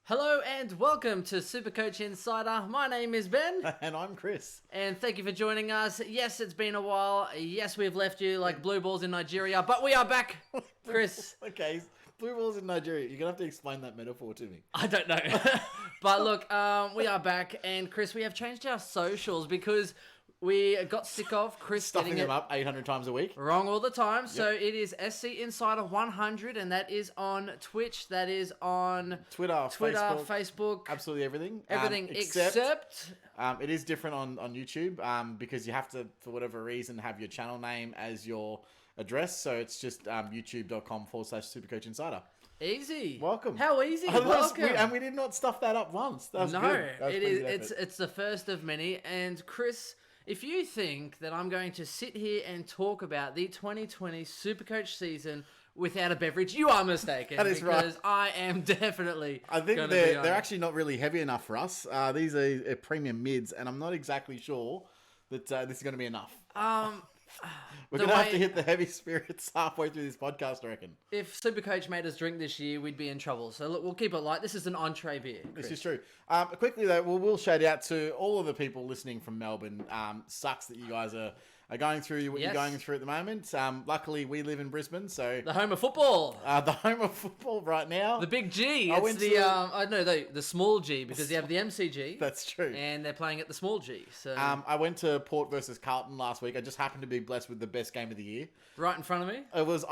Hello and welcome to SuperCoach Insider. My name is Ben. And I'm Chris. And thank you for joining us. Yes, it's been a while. Yes, we've left you like blue balls in Nigeria, but we are back, Chris. Okay, blue balls in Nigeria. You're going to have to explain that metaphor to me. I don't know. But look, we are back. And Chris, we have changed our socials because we got sick of Chris Stuffing getting them up 800 times a week. wrong all the time. So it is SC Insider 100, and that is on Twitch. That is on Twitter, Facebook. Absolutely everything. Everything except it is different on YouTube because you have to, for whatever reason, have your channel name as your address. So it's just youtube.com/SuperCoach Insider. Easy. Welcome. How easy. Welcome. Welcome. And we did not stuff that up once. That was No, good. That was it pretty is. good effort. It's the first of many. And Chris, if you think that I'm going to sit here and talk about the 2020 SuperCoach season without a beverage, you are mistaken. That is right. Because I am definitely. I think gonna they're be on actually not really heavy enough for us. These are premium mids, and I'm not exactly sure that this is going to be enough. We're going to have to hit the heavy spirits halfway through this podcast, I reckon. If SuperCoach made us drink this year, we'd be in trouble. So look, we'll keep it light. This is an entree beer, Chris. This is true. Quickly though, we'll shout out to all of the people listening from Melbourne. Sucks that you guys are going through what you're going through at the moment. Luckily, we live in Brisbane, so The home of football. the home of football right now. The big G. I It's went the to- the small G because you have the MCG. That's true. And they're playing at the small G. So I went to Port versus Carlton last week. I just happened to be blessed with the best game of the year. right in front of me. It was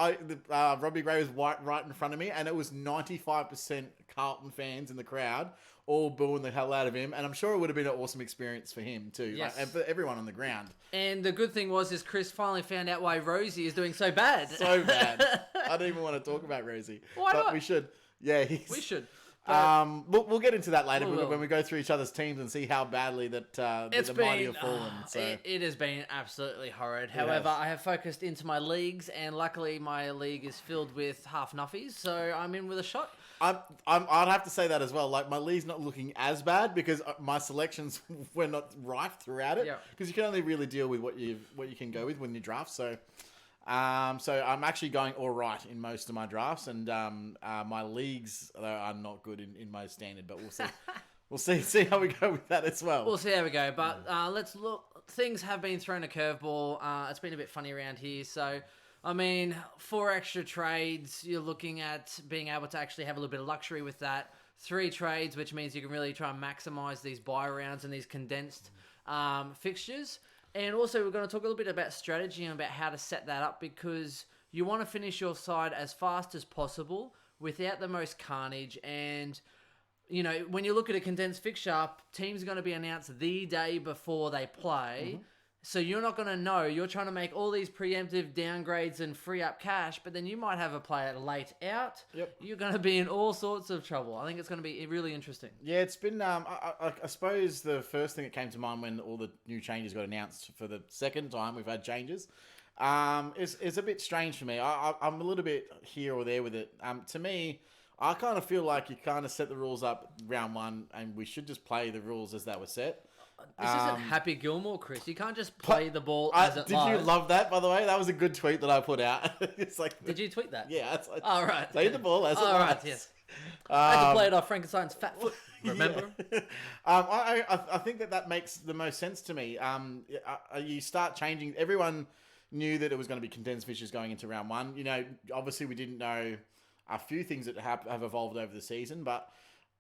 Robbie Gray was right in front of me, and it was 95% Carlton fans in the crowd, all booing the hell out of him. And I'm sure it would have been an awesome experience for him too, Yes. and for everyone on the ground. And the good thing is Chris finally found out why Rosie is doing so bad. So bad. I don't even want to talk about Rosie. Why but not? we should. Yeah, We should. We'll get into that later We will. when we go through each other's teams and see how badly that the mighty have fallen. So It has been absolutely horrid. However, I have focused into my leagues, and luckily my league is filled with half nuffies, so I'm in with a shot. I'd have to say that as well. Like, my league's not looking as bad because my selections were not rife throughout it. Yeah. Because you can only really deal with what you can go with when you draft. So I'm actually going all right in most of my drafts, and my leagues are not good in my standard. But we'll see. We'll see how we go with that as well. We'll see how we go, but let's look. Things have been thrown a curveball. It's been a bit funny around here, so. I mean, 4 extra trades, you're looking at being able to actually have a little bit of luxury with that. 3 trades, which means you can really try and maximize these buy rounds and these condensed fixtures. And also, we're going to talk a little bit about strategy and about how to set that up, because you want to finish your side as fast as possible without the most carnage. And, you know, when you look at a condensed fixture, teams are going to be announced the day before they play. Mm-hmm. So you're not going to know. You're trying to make all these preemptive downgrades and free up cash, but then you might have a player late out. Yep. You're going to be in all sorts of trouble. I think it's going to be really interesting. Yeah, it's been. I suppose the first thing that came to mind when all the new changes got announced for the second time we've had changes, is a bit strange for me. I'm a little bit here or there with it. To me, I kind of feel like you kind of set the rules up round one, and we should just play the rules as they were set. This isn't Happy Gilmore, Chris. You can't just play the ball as it Did lies. you love that, by the way? That was a good tweet that I put out. It's like, Did you tweet that? yeah, it's like, All right. play the ball as it All lies. right, yes. I had to play it off Frankenstein's fat foot, remember? Yeah. I think that makes the most sense to me. You start changing. Everyone knew that it was going to be condensed fixtures going into round one. You know, obviously we didn't know a few things that have evolved over the season, but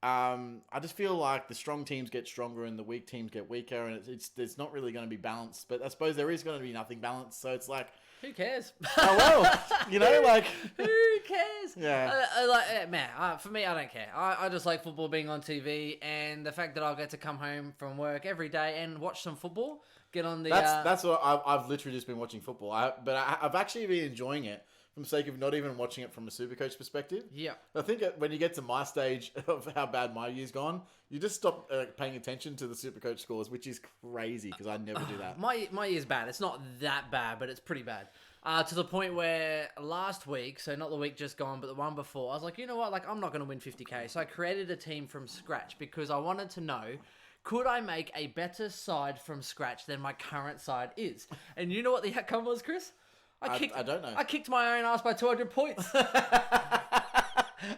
I just feel like the strong teams get stronger and the weak teams get weaker, and it's not really going to be balanced. But I suppose there is going to be nothing balanced, so it's like, Who cares? oh well, you know, like Who cares? Yeah. For me, I don't care. I just like football being on TV, and the fact that I'll get to come home from work every day and watch some football. Get on the. that's what I've literally just been watching football. I've actually been enjoying it for the sake of not even watching it from a SuperCoach perspective. Yeah. I think when you get to my stage of how bad my year's gone, you just stop paying attention to the SuperCoach scores, which is crazy because I never do that. My year's bad. It's not that bad, but it's pretty bad. To the point where last week, so not the week just gone, but the one before, I was like, you know what? Like, I'm not going to win 50K. So I created a team from scratch because I wanted to know, could I make a better side from scratch than my current side is? And you know what the outcome was, Chris? I don't know. I kicked my own ass by 200 points.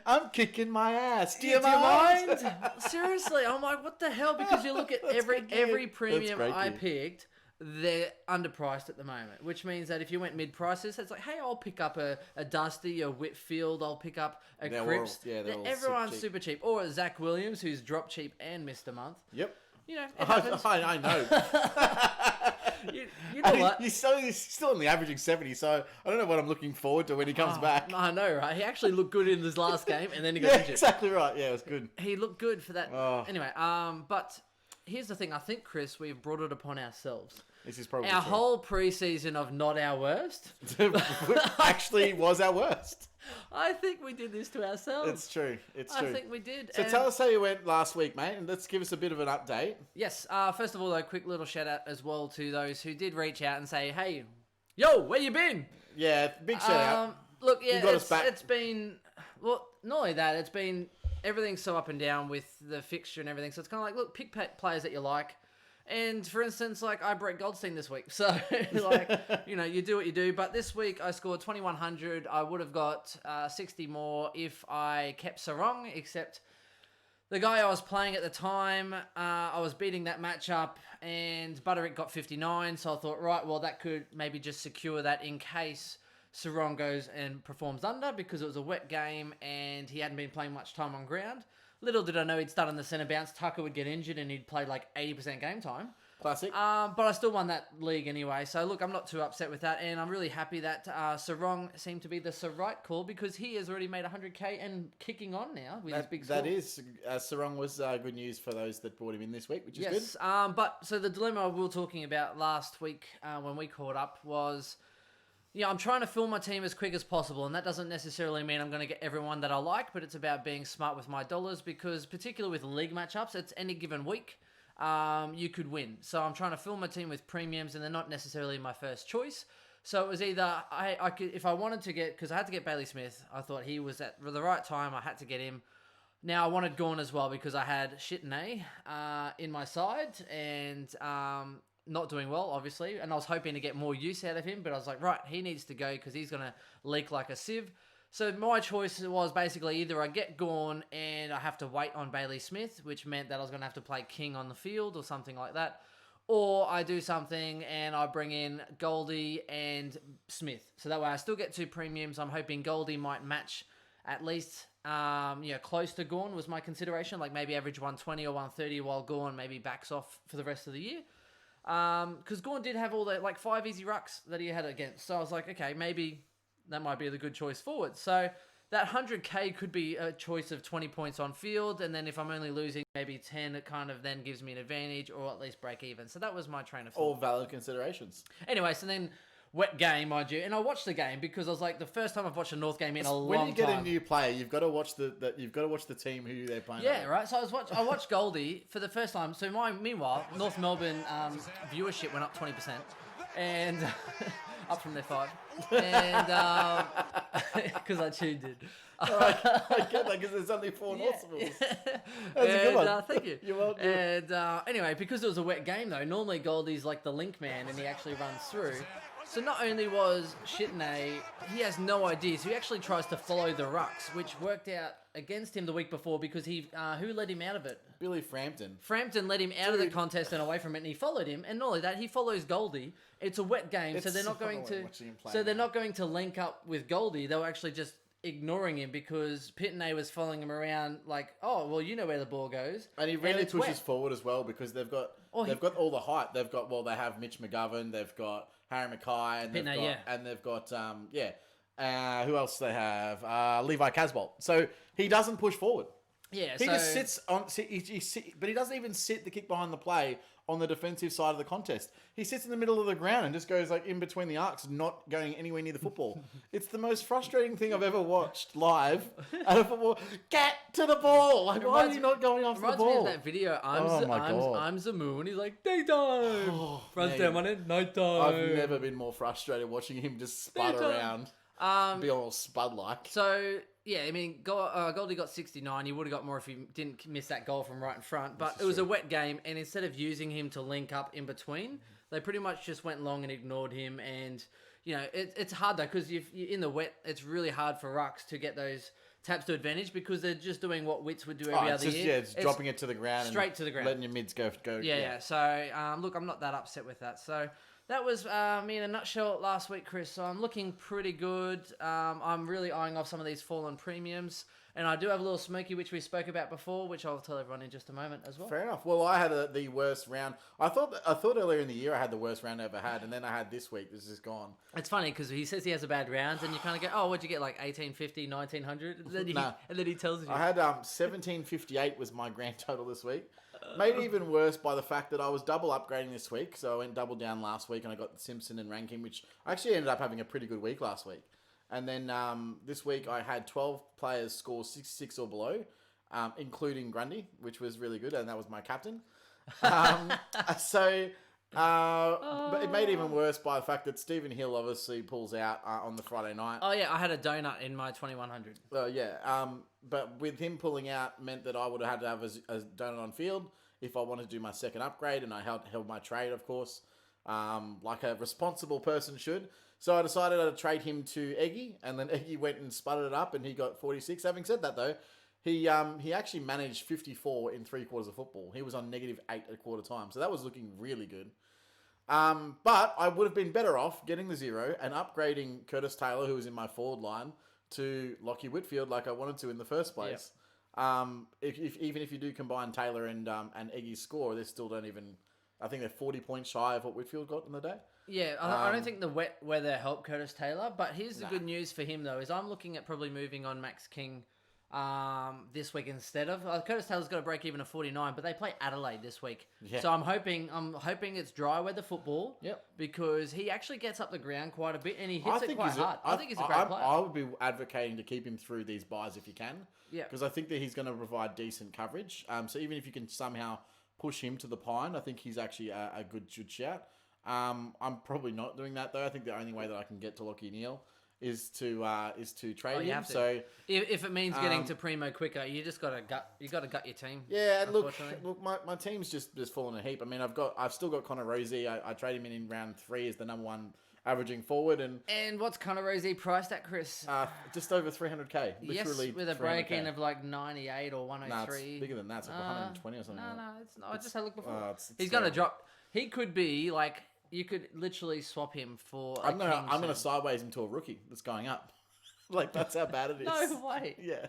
I'm kicking my ass. Do Do you you mind? mind? Seriously, I'm like, what the hell? Because you look at every premium great, I Keith. picked, they're underpriced at the moment, which means that if you went mid-prices, it's like, hey, I'll pick up a Dusty, a Whitfield, I'll pick up a They're all- Cripps. yeah, they're all Everyone's super super cheap. Or a Zach Williams, who's dropped cheap and missed a month. Yep. You know, it happens. I know. You know what? He's still only averaging 70, so I don't know what I'm looking forward to when he comes back. I know, right? He actually looked good in his last game, and then he got Yeah, injured. exactly right. Yeah, it was good. He looked good for that. Oh. Anyway, but here's the thing. I think, Chris, we've brought it upon ourselves. This is probably Our true. whole preseason of not our worst. Actually was our worst. I think we did this to ourselves. It's true. It's true. I think we did. So tell us how you went last week, mate, and let's give us a bit of an update. Yes. First of all, though, quick little shout out as well to those who did reach out and say, "Hey, yo, where you been?" Yeah, big shout out. Look, yeah, You got us back. it's been not only that, it's been everything's so up and down with the fixture and everything. So it's kind of like, look, pick players that you like. And for instance, like I broke Goldstein this week, so like you do what you do. But this week I scored 2100. I would have got 60 more if I kept Sarong, except the guy I was playing at the time, I was beating that matchup, and Butterick got 59. So I thought, right, well that could maybe just secure that in case Sarong goes and performs under, because it was a wet game and he hadn't been playing much time on ground. Little did I know he'd start on the centre bounce. Tucker would get injured and he'd play like 80% game time. Classic. But I still won that league anyway. So look, I'm not too upset with that. And I'm really happy that Sarong seemed to be the right call, because he has already made 100k and kicking on now with his big score. That is, Sarong was good news for those that brought him in this week, which is good. Yes. But so the dilemma we were talking about last week when we caught up was, yeah, I'm trying to fill my team as quick as possible, and that doesn't necessarily mean I'm going to get everyone that I like, but it's about being smart with my dollars, because particularly with league matchups, it's any given week, you could win. So I'm trying to fill my team with premiums, and they're not necessarily my first choice. So it was either I could, if I wanted to get, because I had to get Bailey Smith, I thought he was at the right time, I had to get him. Now I wanted Gorn as well, because I had Shitney in my side, and not doing well, obviously, and I was hoping to get more use out of him, but I was like, right, he needs to go because he's going to leak like a sieve. So my choice was basically either I get Gorn and I have to wait on Bailey Smith, which meant that I was going to have to play King on the field or something like that, or I do something and I bring in Goldie and Smith. So that way I still get 2 premiums. I'm hoping Goldie might match at least close to Gorn was my consideration, like maybe average 120 or 130, while Gorn maybe backs off for the rest of the year. Because Gorn did have all the 5 easy rucks that he had against. So I was like, okay, maybe that might be the good choice forward. So that 100k could be a choice of 20 points on field. And then if I'm only losing maybe 10, it kind of then gives me an advantage, or at least break even. So that was my train of thought. All valid considerations. Anyway, so then wet game, mind you. And I watched the game because I was like, the first time I've watched a North game in a long time. When you get a new player, you've got to watch the team who they're playing. Yeah, right. So I watched Goldie for the first time. So meanwhile, North Melbourne viewership went up 20%, and up from their 5, and because I tuned in. I get that because there's only 4 North Melbourne. That's a good one. Thank you. You're welcome. And anyway, because it was a wet game though, normally Goldie's like the link man, and he actually runs through. So not only was Shitney, he has no idea. So he actually tries to follow the rucks, which worked out against him the week before, because who led him out of it? Billy Frampton. Frampton led him out of the contest and away from it, and he followed him. And not only that, he follows Goldie. It's a wet game, so they're not going to. So they're not going to link up with Goldie. They were actually just ignoring him, because Pitney was following him around like, oh, well, you know where the ball goes. And he really pushes forward as well, because they've got all the height. They have Mitch McGovern, they've got Harry Mackay, and they've got who else do they have? Levi Casbolt. So he doesn't push forward. Yeah, he just sits on. But he doesn't even sit the kick behind the play on the defensive side of the contest. He sits in the middle of the ground and just goes like in between the arcs, not going anywhere near the football. It's the most frustrating thing I've ever watched live at a football. Get to the ball! Like, why are you not going after the ball? Reminds me of that video. I'm Zamu, and he's like, daytime. Runs down on it, nighttime. I've never been more frustrated watching him just spud around. Be all spud-like. So, yeah, I mean, Goldie got 69. He would have got more if he didn't miss that goal from right in front. But it was a wet game, and instead of using him to link up in between, they pretty much just went long and ignored him. And, it's hard, though, because you're in the wet, it's really hard for rucks to get those taps to advantage because they're just doing what Wits would do every other year. Yeah, it's dropping it to the ground. Straight to the ground. Letting your mids go. Yeah. So, look, I'm not that upset with that. So, that was me in a nutshell last week, Chris. So, I'm looking pretty good. I'm really eyeing off some of these fallen premiums. And I do have a little smoky, which we spoke about before, which I'll tell everyone in just a moment as well. Fair enough. Well, I had the worst round. I thought earlier in the year I had the worst round I ever had, and then I had this week. This is gone. It's funny because he says he has a bad round, and you kind of go, "Oh, what'd you get? Like 1850, 1900?" And then he tells you. I had 1758 was my grand total this week. Made it even worse by the fact that I was double upgrading this week, so I went double down last week, and I got the Simpson and ranking, which I actually ended up having a pretty good week last week. And then this week I had 12 players score 66 or below, including Grundy, which was really good, and that was my captain. But it made it even worse by the fact that Stephen Hill obviously pulls out on the Friday night. Oh yeah, I had a donut in my 2100. But with him pulling out meant that I would have had to have a donut on field if I wanted to do my second upgrade, and I held my trade, of course, like a responsible person should. So I decided I'd trade him to Eggy, and then Eggy went and sputtered it up, and he got 46. Having said that, though, he actually managed 54 in 3 quarters of football. He was on -8 at quarter time, so that was looking really good. But I would have been better off getting the 0 and upgrading Curtis Taylor, who was in my forward line, to Lockie Whitfield like I wanted to in the first place. Yep. Even if you do combine Taylor and Eggy's score, they still don't even... I think they're 40 points shy of what Whitfield got in the day. Yeah, I don't think the wet weather helped Curtis Taylor, but here's the good news for him, though, is I'm looking at probably moving on Max King this week instead of... Curtis Taylor's got to break even at 49, but they play Adelaide this week. Yeah. So I'm hoping it's dry weather football. Yep. Because he actually gets up the ground quite a bit, and he hits it quite hard. I think he's a great player. I would be advocating to keep him through these buys if you can. Yeah. Because I think that he's going to provide decent coverage. So even if you can somehow push him to the pine, I think he's actually a good shout. I'm probably not doing that, though. I think the only way that I can get to Lockie Neal is to trade him. So if it means getting to Primo quicker, you just got to gut your team. Yeah, look, my team's just fallen a heap. I mean, I've still got Connor Rosie. I trade him in round 3 as the number 1 averaging forward, and what's Connor Rosie priced at, Chris? Just over 300k. Literally, yes, with a break in of like 98 or 103. No, it's bigger than that. It's like 120 or something. No, it's not. I just had a look before. He's gonna drop. He could be like. You could literally swap him for. I'm gonna sideways him to a rookie that's going up. Like that's how bad it is. No way. Yeah.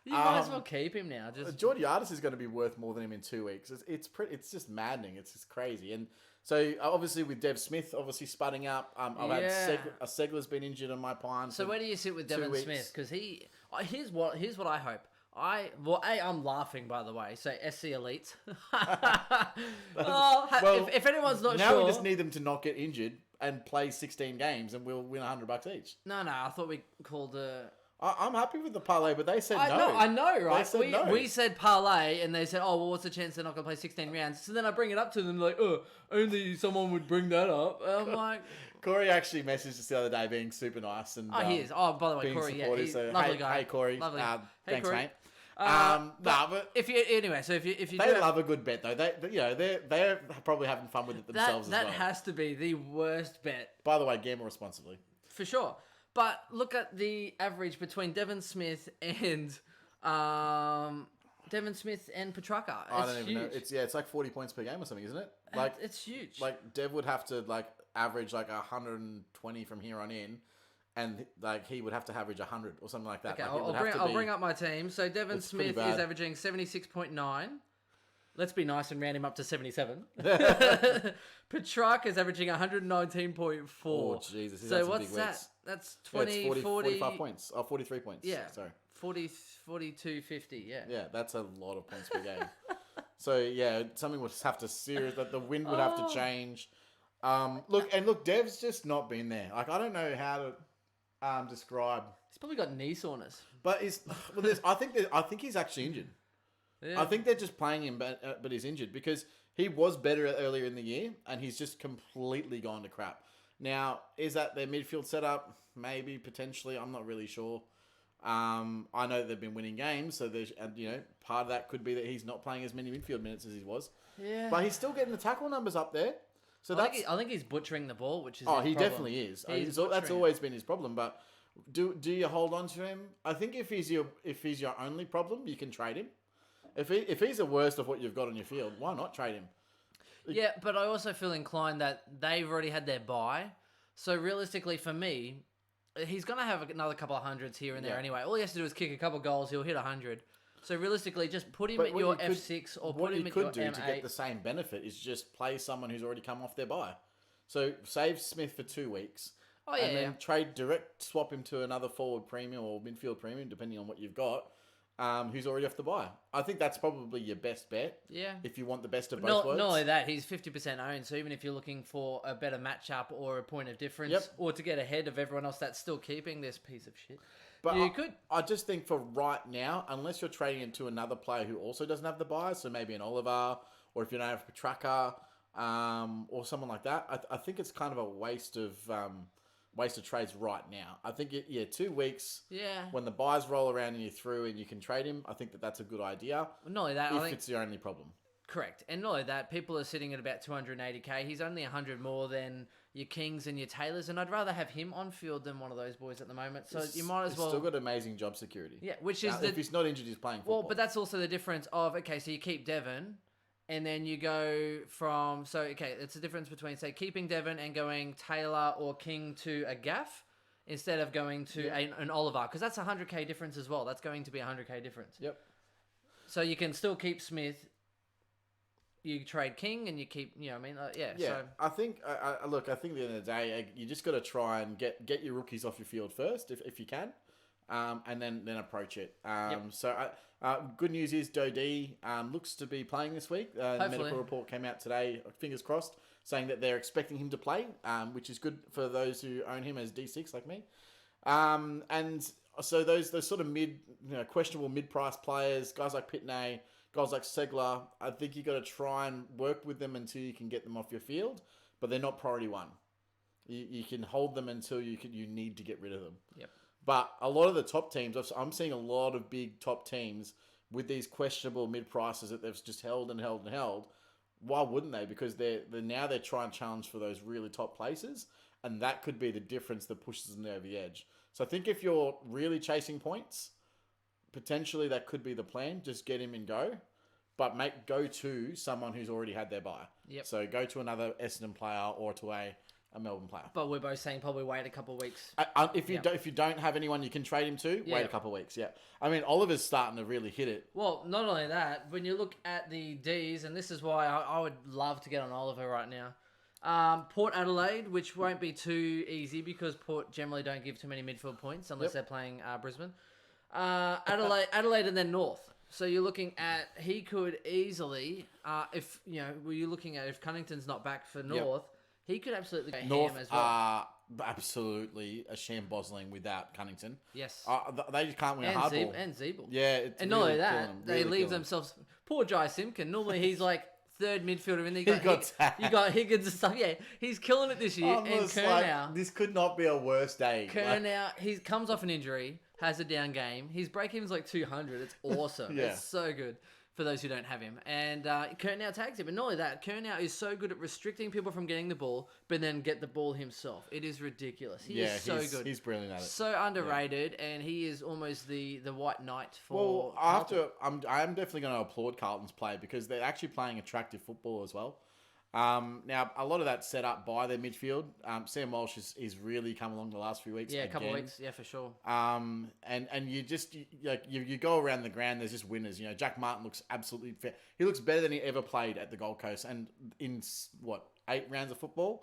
You might as well keep him now. Just Geordie Artis is going to be worth more than him in 2 weeks. It's just maddening. It's just crazy. And so obviously with Dev Smith obviously sputting up. I've had Segler's been injured on my pine. So where do you sit with Devon Smith? Because here's what I hope. I'm laughing, by the way. So SC Elites. If anyone's not now sure, we just need them to not get injured and play 16 games, and we'll win $100 each. No, I thought we called I'm happy with the parlay, but they said no. I know, right? They said no. We said parlay, and they said, "Oh, well, what's the chance they're not going to play 16 rounds?" So then I bring it up to them, like, "Oh, only someone would bring that up." And I'm like, Corey actually messaged us the other day, being super nice and he is. Oh, by the way, Corey, he's lovely guy. Hey, Corey, lovely. Thanks, Corey. mate. But if you they love a good bet though. They're probably having fun with it themselves as well. That has to be the worst bet. By the way, gamble responsibly. For sure. But look at the average between Devon Smith and Petrarca. I don't even know. It's like 40 points per game or something, isn't it? Like it's huge. Like Dev would have to like average like 120 from here on in. And like he would have to average 100 or something like that. Okay, like, I'll bring up my team. So Devon Smith is averaging 76.9. Let's be nice and round him up to 77. Petrarca is averaging 119.4. Oh, Jesus. So what's that? Weeks. That's 20, 40, 45 points. Oh, 43 points. Yeah. Sorry. 42, 50, yeah. Yeah, that's a lot of points per game. So, yeah, something would have to that the wind would have to change. Look, Dev's just not been there. Like, I don't know how to describe. He's probably got knee soreness. But I think he's actually injured. Yeah. I think they're just playing him, but he's injured because he was better earlier in the year, and he's just completely gone to crap. Now, is that their midfield setup? Maybe, potentially. I'm not really sure. I know they've been winning games, so there's part of that could be that he's not playing as many midfield minutes as he was. Yeah, but he's still getting the tackle numbers up there. So I think he's butchering the ball, which is he definitely is. That's always been his problem. But Do you hold on to him? I think if he's your only problem, you can trade him. If he's the worst of what you've got on your field, why not trade him? Yeah, but I also feel inclined that they've already had their bye. So realistically, for me, he's going to have another couple of hundreds here and there anyway. All he has to do is kick a couple of goals, he'll hit 100. So realistically, just put him at your F6 or put him at your M8. What you could do to get the same benefit is just play someone who's already come off their bye. So save Smith for 2 weeks. Oh, yeah, and then swap him to another forward premium or midfield premium, depending on what you've got, who's already off the bye. I think that's probably your best bet. Yeah. If you want the best of both worlds. Not only that, he's 50% owned, so even if you're looking for a better matchup or a point of difference, or to get ahead of everyone else that's still keeping this piece of shit, but you could. I just think for right now, unless you're trading into another player who also doesn't have the bye, so maybe an Oliver, or if you don't have Petraka, or someone like that, I think it's kind of a waste of trades right now. I think 2 weeks. Yeah. When the buys roll around and you're through and you can trade him, I think that's a good idea. Not only that, I think it's the only problem. Correct, and not only that, people are sitting at about 280k. He's only 100 more than your Kings and your Taylors, and I'd rather have him on field than one of those boys at the moment. So you might as well. Still got amazing job security. Yeah, which is if he's not injured, he's playing football. Well, but that's also the difference of so you keep Devon. And then you go from... So, it's a difference between, say, keeping Devon and going Taylor or King to a Gaff instead of going to an Oliver. Because that's a 100k difference as well. That's going to be a 100k difference. Yep. So you can still keep Smith. You trade King and you keep... Yeah, so. I think... look, I think at the end of the day, you just got to try and get your rookies off your field first, if you can. And then approach it. So... good news is Dodie looks to be playing this week. The medical report came out today, fingers crossed, saying that they're expecting him to play, which is good for those who own him as D6 like me. And so those sort of questionable mid-price players, guys like Pitney, guys like Segler, I think you got to try and work with them until you can get them off your field, but they're not priority one. You can hold them until you need to get rid of them. Yep. But a lot of the top teams, I'm seeing a lot of big top teams with these questionable mid-prices that they've just held and held and held. Why wouldn't they? Because they're trying to challenge for those really top places, and that could be the difference that pushes them over the edge. So I think if you're really chasing points, potentially that could be the plan. Just get him and go, but go to someone who's already had their bye. Yep. So go to another Essendon player or to a Melbourne player. But we're both saying probably wait a couple of weeks. If you don't have anyone you can trade him to, wait a couple of weeks. Yeah, I mean Oliver's starting to really hit it. Well, not only that, when you look at the Ds, and this is why I would love to get on Oliver right now. Port Adelaide, which won't be too easy because Port generally don't give too many midfield points unless they're playing Brisbane. Adelaide, and then North. So you're looking at he could easily, if Cunnington's not back for North. Yep. He could absolutely go North ham as well. Are absolutely a shambosling without Cunnington. Yes. They just can't win a hardball. And Zeeble. Yeah. It's and really not only that, they leave themselves... Poor Jai Simpkin. Normally he's like third midfielder and you got Higgins and stuff. Yeah, he's killing it this year. And Kernow... this could not be a worse day. Kernow, he comes off an injury, has a down game. His break-even's like 200. It's awesome. Yeah. It's so good. For those who don't have him. And Kernow tags him. But not only that, Kernow is so good at restricting people from getting the ball, but then get the ball himself. It is ridiculous. He is so good. He's brilliant at it. So underrated, and he is almost the white knight for Well, I am definitely going to applaud Carlton's play because they're actually playing attractive football as well. Now, a lot of that's set up by their midfield. Sam Walsh is really come along the last few weeks. Yeah, a couple of weeks. Yeah, for sure. And you just you go around the ground. There's just winners. You know, Jack Martin looks absolutely fair. He looks better than he ever played at the Gold Coast, and in 8 rounds of football.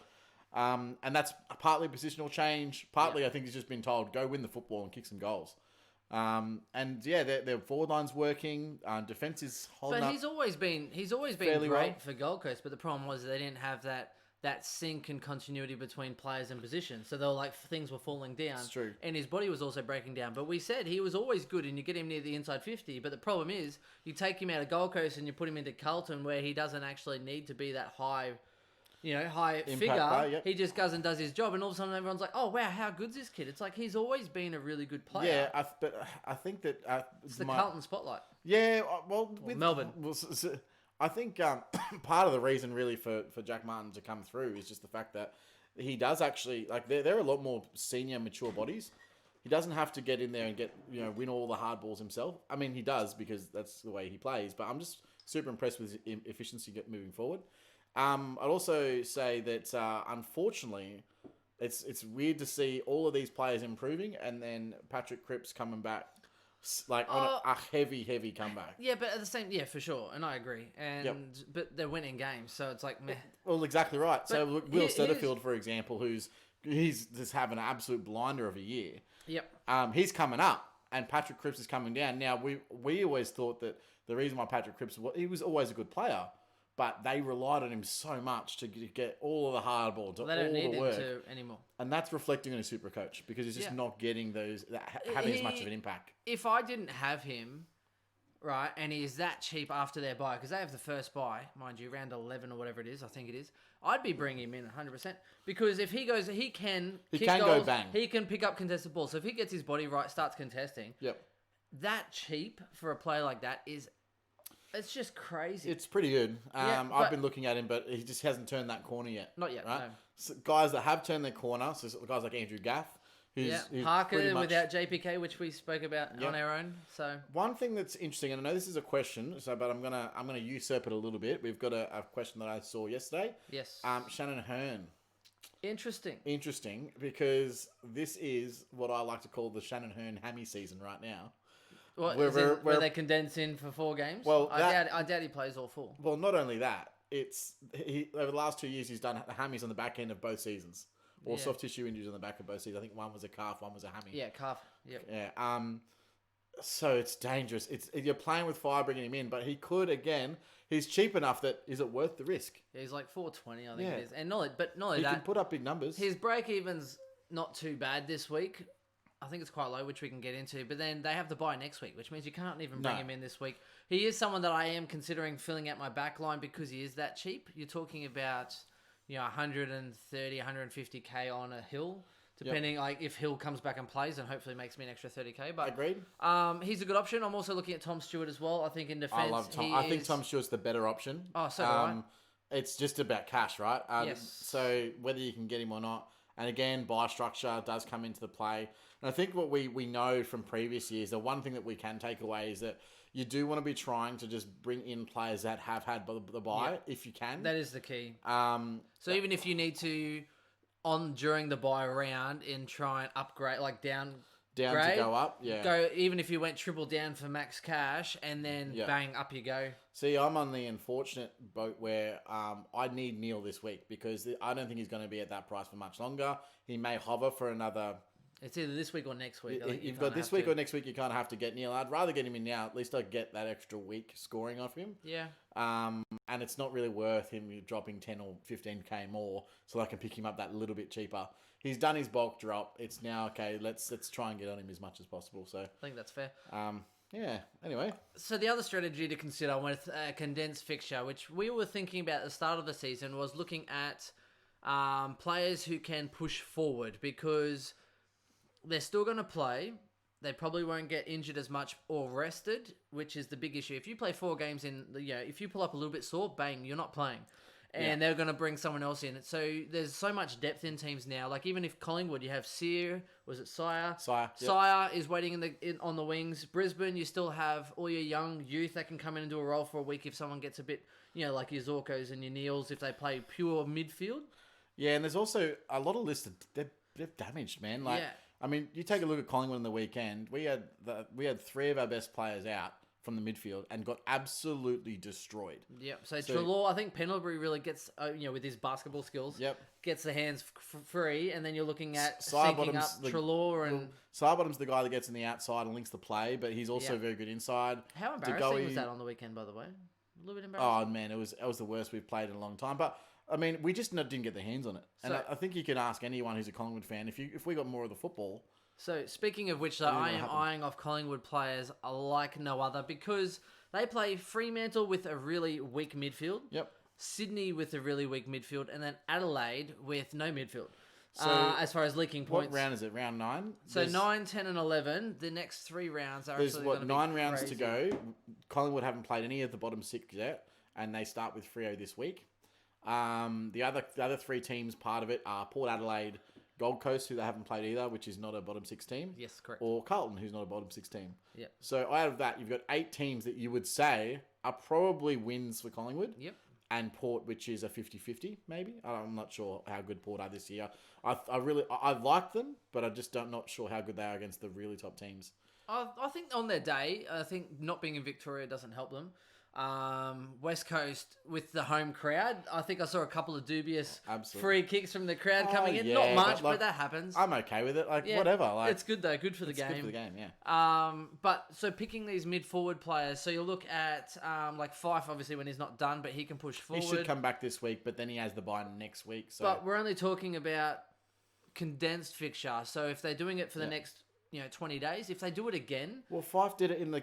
And that's partly positional change. Partly, I think he's just been told go win the football and kick some goals. Their forward line's working. Defense is holding up. But he's always been great for Gold Coast. But the problem was they didn't have that sync and continuity between players and positions. So they were like things were falling down. It's true. And his body was also breaking down. But we said he was always good, and you get him near the inside 50. But the problem is you take him out of Gold Coast and you put him into Carlton, where he doesn't actually need to be that high figure. Player, yep. He just goes and does his job, and all of a sudden everyone's like, "Oh wow, how good's this kid?" It's like he's always been a really good player. Yeah, but I think that it's the Carlton spotlight. Yeah, with Melbourne. I think part of the reason really for Jack Martin to come through is just the fact that he does actually they're a lot more senior, mature bodies. He doesn't have to get in there and win all the hard balls himself. I mean, he does because that's the way he plays. But I'm just super impressed with his efficiency moving forward. I'd also say that unfortunately, it's weird to see all of these players improving and then Patrick Cripps coming back on a heavy comeback. Yeah, but at the same, for sure, and I agree. But they're winning games, so it's like meh. Well, exactly right. But so look, Will Setterfield, for example, he's just having an absolute blinder of a year. Yep. He's coming up, and Patrick Cripps is coming down. Now we always thought that the reason why Patrick Cripps he was always a good player. But they relied on him so much to get all of the hard ball, to all the work. They don't need him to anymore. And that's reflecting on his SuperCoach because he's just not getting having as much of an impact. If I didn't have him, right, and he's that cheap after their buy, because they have the first buy, mind you, round 11 or whatever it is, I think it is, I'd be bringing him in 100%. Because if he goes, he can go bang. He can pick up contested balls. So if he gets his body right, starts contesting, that cheap for a player like that is... It's just crazy. It's pretty good. I've been looking at him, but he just hasn't turned that corner yet. Not yet, right? no. So guys that have turned their corner, so guys like Andrew Gaff, who's Parker much... without JPK, which we spoke about on our own. So one thing that's interesting, and I know this is a question, but I'm gonna usurp it a little bit. We've got a question that I saw yesterday. Yes. Shannon Hearn. Interesting, because this is what I like to call the Shannon Hearn hammy season right now. What, where they condense in for 4 games? Well, I doubt he plays all 4. Well, not only that, over the last 2 years he's done hammies on the back end of both seasons, or soft tissue injuries on the back of both seasons. I think one was a calf, one was a hammy. Yeah, calf. Yep. Yeah. So it's dangerous. You're playing with fire, bringing him in, but he could again. He's cheap enough that is it worth the risk? Yeah, he's like 420, I think it is, and not only he that, can put up big numbers. His break even's not too bad this week. I think it's quite low, which we can get into. But then they have the bye next week, which means you can't even bring him in this week. He is someone that I am considering filling out my back line because he is that cheap. You're talking about 130, 150k on a Hill, depending if Hill comes back and plays and hopefully makes me an extra 30k. But agreed. He's a good option. I'm also looking at Tom Stewart as well. I think in defense, I love Tom. I think Tom Stewart's the better option. Oh, so do I. It's just about cash, right? Yes. So whether you can get him or not. And again, buy structure does come into the play. And I think what we know from previous years, the one thing that we can take away is that you do want to be trying to just bring in players that have had the buy if you can. That is the key. So even if you need to, during the buy round and try and upgrade, like down to go up, even if you went triple down for max cash and then bang, up you go. See, I'm on the unfortunate boat where I need Neil this week because I don't think he's going to be at that price for much longer. He may hover for another... It's either this week or next week. You've got this week or next week, you kind of have to get Neil. I'd rather get him in now. At least I get that extra week scoring off him. Yeah. And it's not really worth him dropping 10 or 15k more so I can pick him up that little bit cheaper. He's done his bulk drop. It's now, okay, let's try and get on him as much as possible. So I think that's fair. Yeah, anyway. So the other strategy to consider with a condensed fixture, which we were thinking about at the start of the season, was looking at players who can push forward because they're still going to play. They probably won't get injured as much or rested, which is the big issue. If you play 4 games if you pull up a little bit sore, bang, you're not playing. And they're going to bring someone else in. So there's so much depth in teams now. Like even if Collingwood, you have Sire Sire is waiting on the wings. Brisbane, you still have all your young youth that can come in and do a role for a week if someone gets a bit, like your Zorkos and your Neils if they play pure midfield. Yeah, and there's also a lot of lists that they're damaged, man. I mean, you take a look at Collingwood on the weekend. We had 3 of our best players out from the midfield and got absolutely destroyed. Yep. So Treloar, I think Pendlebury really gets, with his basketball skills, gets the hands free, and then you're looking at syncing up Treloar and... Sidebottom's the guy that gets in the outside and links the play, but he's also very good inside. How embarrassing was that on the weekend, by the way? A little bit embarrassing. Oh, man, it was the worst we've played in a long time. But... I mean, we just didn't get the hands on it. And I think you can ask anyone who's a Collingwood fan, if we got more of the football... So, speaking of which, I am eyeing off Collingwood players like no other because they play Fremantle with a really weak midfield. Yep. Sydney with a really weak midfield. And then Adelaide with no midfield. So, as far as leaking points. What round is it? Round 9? So, 9, 10 and 11. The next 3 rounds are actually going to be 9 rounds crazy. to go. Collingwood haven't played any of the bottom 6 yet. And they start with Freo this week. The other 3 teams part of it are Port Adelaide, Gold Coast, who they haven't played either, which is not a bottom 6 team. Yes, correct. Or Carlton, who's not a bottom 6 team. Yep. So out of that, you've got 8 teams that you would say are probably wins for Collingwood. Yep. And Port, which is a 50-50, maybe. I'm not sure how good Port are this year. I like them, but I just not sure how good they are against the really top teams. I think on their day, I think not being in Victoria doesn't help them. West Coast with the home crowd, I think I saw a couple of dubious free kicks from the crowd coming in. Yeah, Not much, but that happens. I'm okay with it. Whatever. It's good though. Good for the game. Good for the game, yeah. But so picking these mid-forward players, so you look at like Fife, obviously when he's not done, but he can push forward. He should come back this week, but then he has the bye next week. So. But we're only talking about condensed fixture. So if they're doing it for the next 20 days. If they do it again... Well, Fife did it in the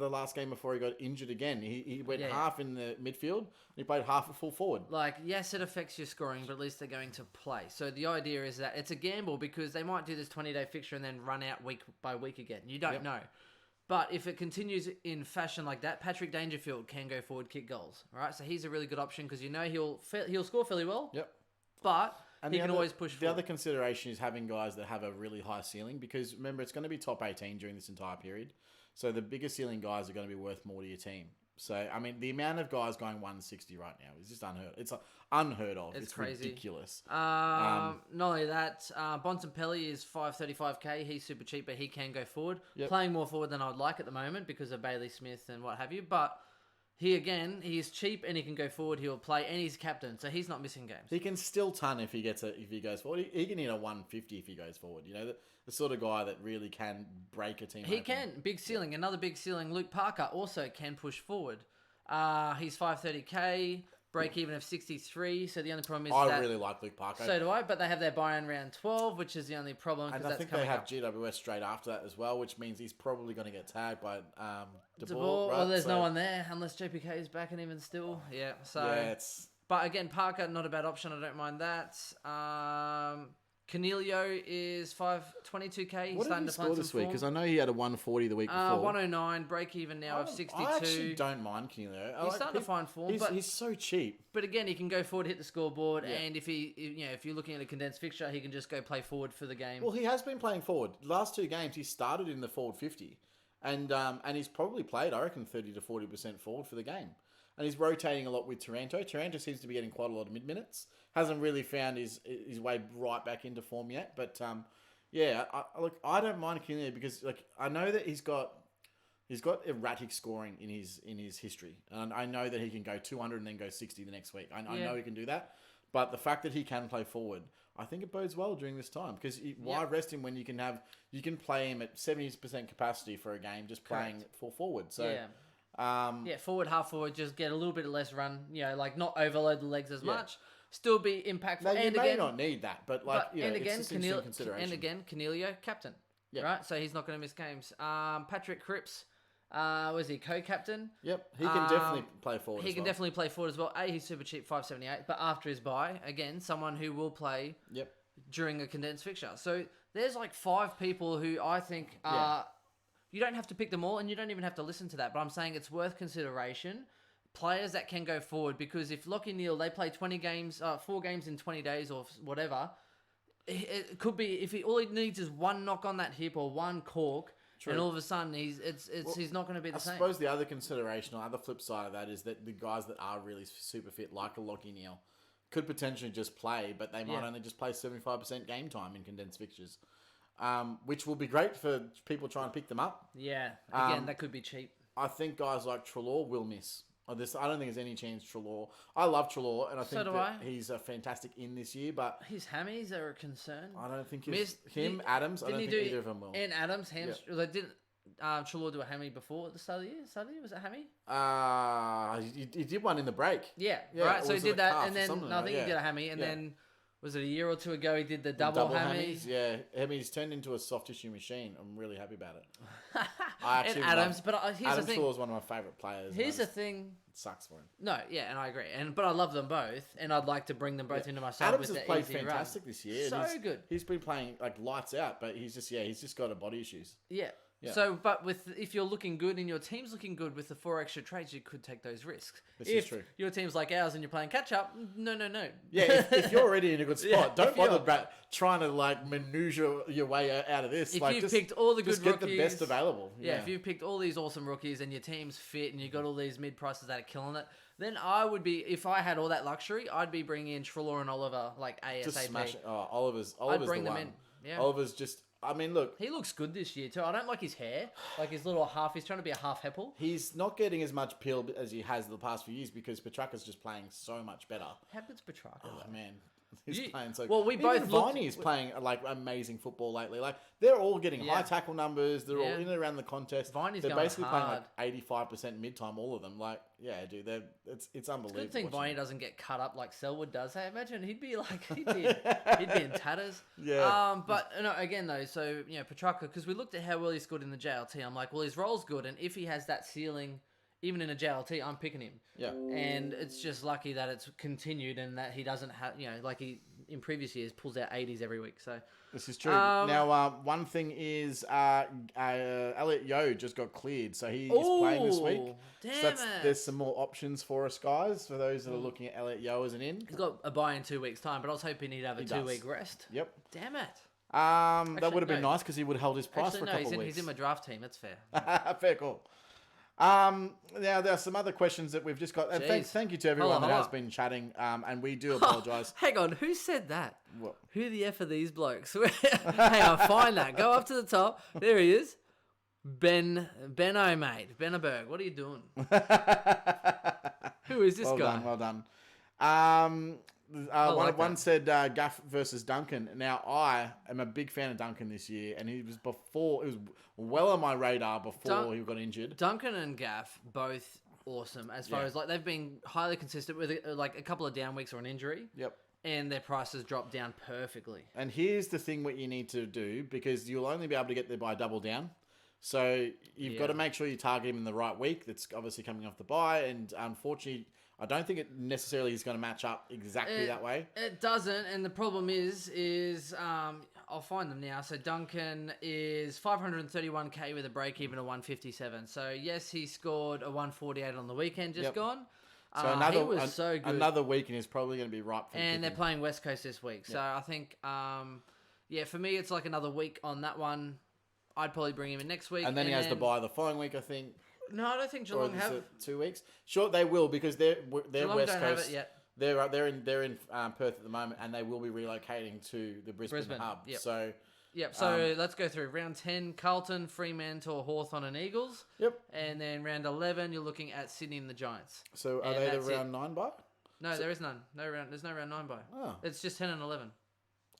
last game before he got injured again. He went half in the midfield. And he played half at full forward. Yes, it affects your scoring, but at least they're going to play. So the idea is that it's a gamble because they might do this 20-day fixture and then run out week by week again. You don't know. But if it continues in fashion like that, Patrick Dangerfield can go forward, kick goals. All right, so he's a really good option because he'll score fairly well. Yep. But... And he can always push forward. The other consideration is having guys that have a really high ceiling because remember, it's going to be top 18 during this entire period. So the bigger ceiling guys are going to be worth more to your team. So, I mean, the amount of guys going 160 right now is just unheard. It's unheard of. It's crazy. Ridiculous. Not only that, Bontempelli is 535k. He's super cheap, but he can go forward. Playing more forward than I would like at the moment because of Bailey Smith and what have you. But... he's cheap and he can go forward. He'll play and he's captain, so he's not missing games. He can still ton if he goes forward. He can hit a 150 if he goes forward. You know, the sort of guy that really can break a team. He can. Big ceiling. Another big ceiling. Luke Parker also can push forward. He's 530k. Break even of 63. So the only problem is I really like Luke Parker. So do I, but they have their buy-in round 12, which is the only problem. And I think they have GWS straight after that as well, which means he's probably going to get tagged by De Boer. Right? Well, there's no one there unless JPK is back and even still. Yeah, so... Yeah, But again, Parker, not a bad option. I don't mind that. Canelio is 522k. What did he score this week? Because I know he had a 140 the week before. 109, break even now of 62. I actually don't mind Canelio. He's starting to find form. He's so cheap. But again, he can go forward, hit the scoreboard, and if you're looking at a condensed fixture, he can just go play forward for the game. Well, he has been playing forward. Last 2 games, he started in the forward 50. And he's probably played, I reckon, 30 to 40% forward for the game. And he's rotating a lot with Taranto. Taranto seems to be getting quite a lot of mid-minutes. Hasn't really found his way right back into form yet. But, I don't mind Canelio because I know that he's got erratic scoring in his history. And I know that he can go 200 and then go 60 the next week. I know he can do that. But the fact that he can play forward, I think it bodes well during this time. Because why rest him when you can play him at 70% capacity for a game just playing full forward. So... forward, half forward, just get a little bit less run, not overload the legs as much, still be impactful. Now, you may not need that, but it's just interesting consideration. And again, Canelio, captain, right? So he's not going to miss games. Patrick Cripps, was he co-captain? Yep, he can definitely play forward. He can definitely play forward as well. He's super cheap, 578, but after his bye, again, someone who will play during a condensed fixture. So there's 5 people who I think are... You don't have to pick them all, and you don't even have to listen to that. But I'm saying it's worth consideration. Players that can go forward, because if Lachie Neale, they play 4 games in 20 days or whatever, it could be all he needs is one knock on that hip or one cork, and all of a sudden he's not going to be the same. I suppose the other consideration or other flip side of that is that the guys that are really super fit, like a Lachie Neale, could potentially just play, but they might only just play 75% game time in condensed fixtures. Which will be great for people trying to pick them up. Yeah, again, that could be cheap. I think guys like Treloar will miss. I don't think there's any chance Treloar. I love Treloar, and I think he's fantastic in this year, but... His hammies are a concern. I don't think Adams, I don't think either of them will. And Adams, didn't Treloar do a hammy before at the start of the year? Was it hammy? He did one in the break. Yeah, right, so he did that, and then I think he did a hammy, and then... Was it a year or two ago he did the double hammies? Yeah, he's turned into a soft tissue machine. I'm really happy about it. And Adams, but here's the thing. Adams is one of my favourite players. Here's the thing. It sucks for him. No, yeah, and I agree. But I love them both, and I'd like to bring them both into my side. Adams has played fantastic this year. So good. He's been playing lights out, but he's just got a body issues. Yeah. Yeah. So, but if you're looking good and your team's looking good with the 4 extra trades, you could take those risks. This is true. Your team's like ours and you're playing catch up, no. Yeah, if you're already in a good spot, Yeah, don't bother trying to like maneuver your way out of this. If like, you've picked all the good just get rookies, the best available. Yeah, if you've picked all these awesome rookies and your team's fit and you've got all these mid prices that are killing it, then I would be, if I had all that luxury, I'd be bringing in Trelaw and Oliver like ASAP. Just smash it. Oh, Oliver's I'd bring the them one. in. Yeah. Oliver's just. I mean, look. He looks good this year too. I don't like his hair, like his little half. He's trying to be a half Heppel. He's not getting as much peel as he has the past few years because Petrarca's just playing so much better. How good's Petrarca? Oh man, he's playing so. Well, we both Viney is playing like amazing football lately. Like they're all getting high tackle numbers. They're all in and around the contest. Viney's they're going basically hard. playing like 85% mid time. All of them. Like dude, it's unbelievable. Good thing Viney doesn't get cut up like Selwood does. Hey, imagine he'd be in tatters. Yeah. But no, again though, so Petrarca, because we looked at how well he scored in the JLT. I'm like, well, his role's good, and if he has that ceiling, even in a JLT, I'm picking him. Yeah. And it's just lucky that it's continued and that he doesn't have, like he in previous years pulls out 80s every week. So this is true. Now, one thing is, Elliot Yeo just got cleared, so he is playing this week. Damn so it. There's some more options for us guys, for those that are looking at Elliot Yeo as an in. He's got a buy in 2 weeks' time, but I was hoping he'd have a 2-week rest. Yep. Damn it. That would have been nice because he would have held his price for a couple of weeks. He's in my draft team. That's fair. Fair call. Now, there are some other questions that we've just got. Thank you to everyone that has been chatting, and we do apologise. Hang on, who said that? What? Who the F are these blokes? Hang on, find that. Go up to the top. There he is. Benno, mate. Benneberg, what are you doing? Who is this guy? Well done. One said Gaff versus Duncan. Now, I am a big fan of Duncan this year, and he was well on my radar before he got injured. Duncan and Gaff, both awesome as far as like they've been highly consistent with like a couple of down weeks or an injury. Yep. And their prices dropped down perfectly. And here's the thing what you need to do, because you'll only be able to get there by double down. So you've got to make sure you target him in the right week. That's obviously coming off the bye, and unfortunately, I don't think it necessarily is going to match up exactly that way. It doesn't, and the problem is I'll find them now. So Duncan is 531k with a break even of 157. So yes, he scored a 148 on the weekend just gone. So he was so good. Another week, and he's probably going to be ripe for and they're playing West Coast this week. So I think, for me, it's like another week on that one. I'd probably bring him in next week. And then he has the bye the following week, I think. No, I don't think Geelong have it 2 weeks. Sure, they will, because they're Geelong West don't Coast. have it yet. They're in Perth at the moment, and they will be relocating to the Brisbane hub. Yep. So let's go through round 10: Carlton, Fremantle, Hawthorn, and Eagles. Yep. And then round 11, you're looking at Sydney and the Giants. So are they the round 9 bye? No, there is none. There's no round 9 bye. Oh. It's just 10 and 11.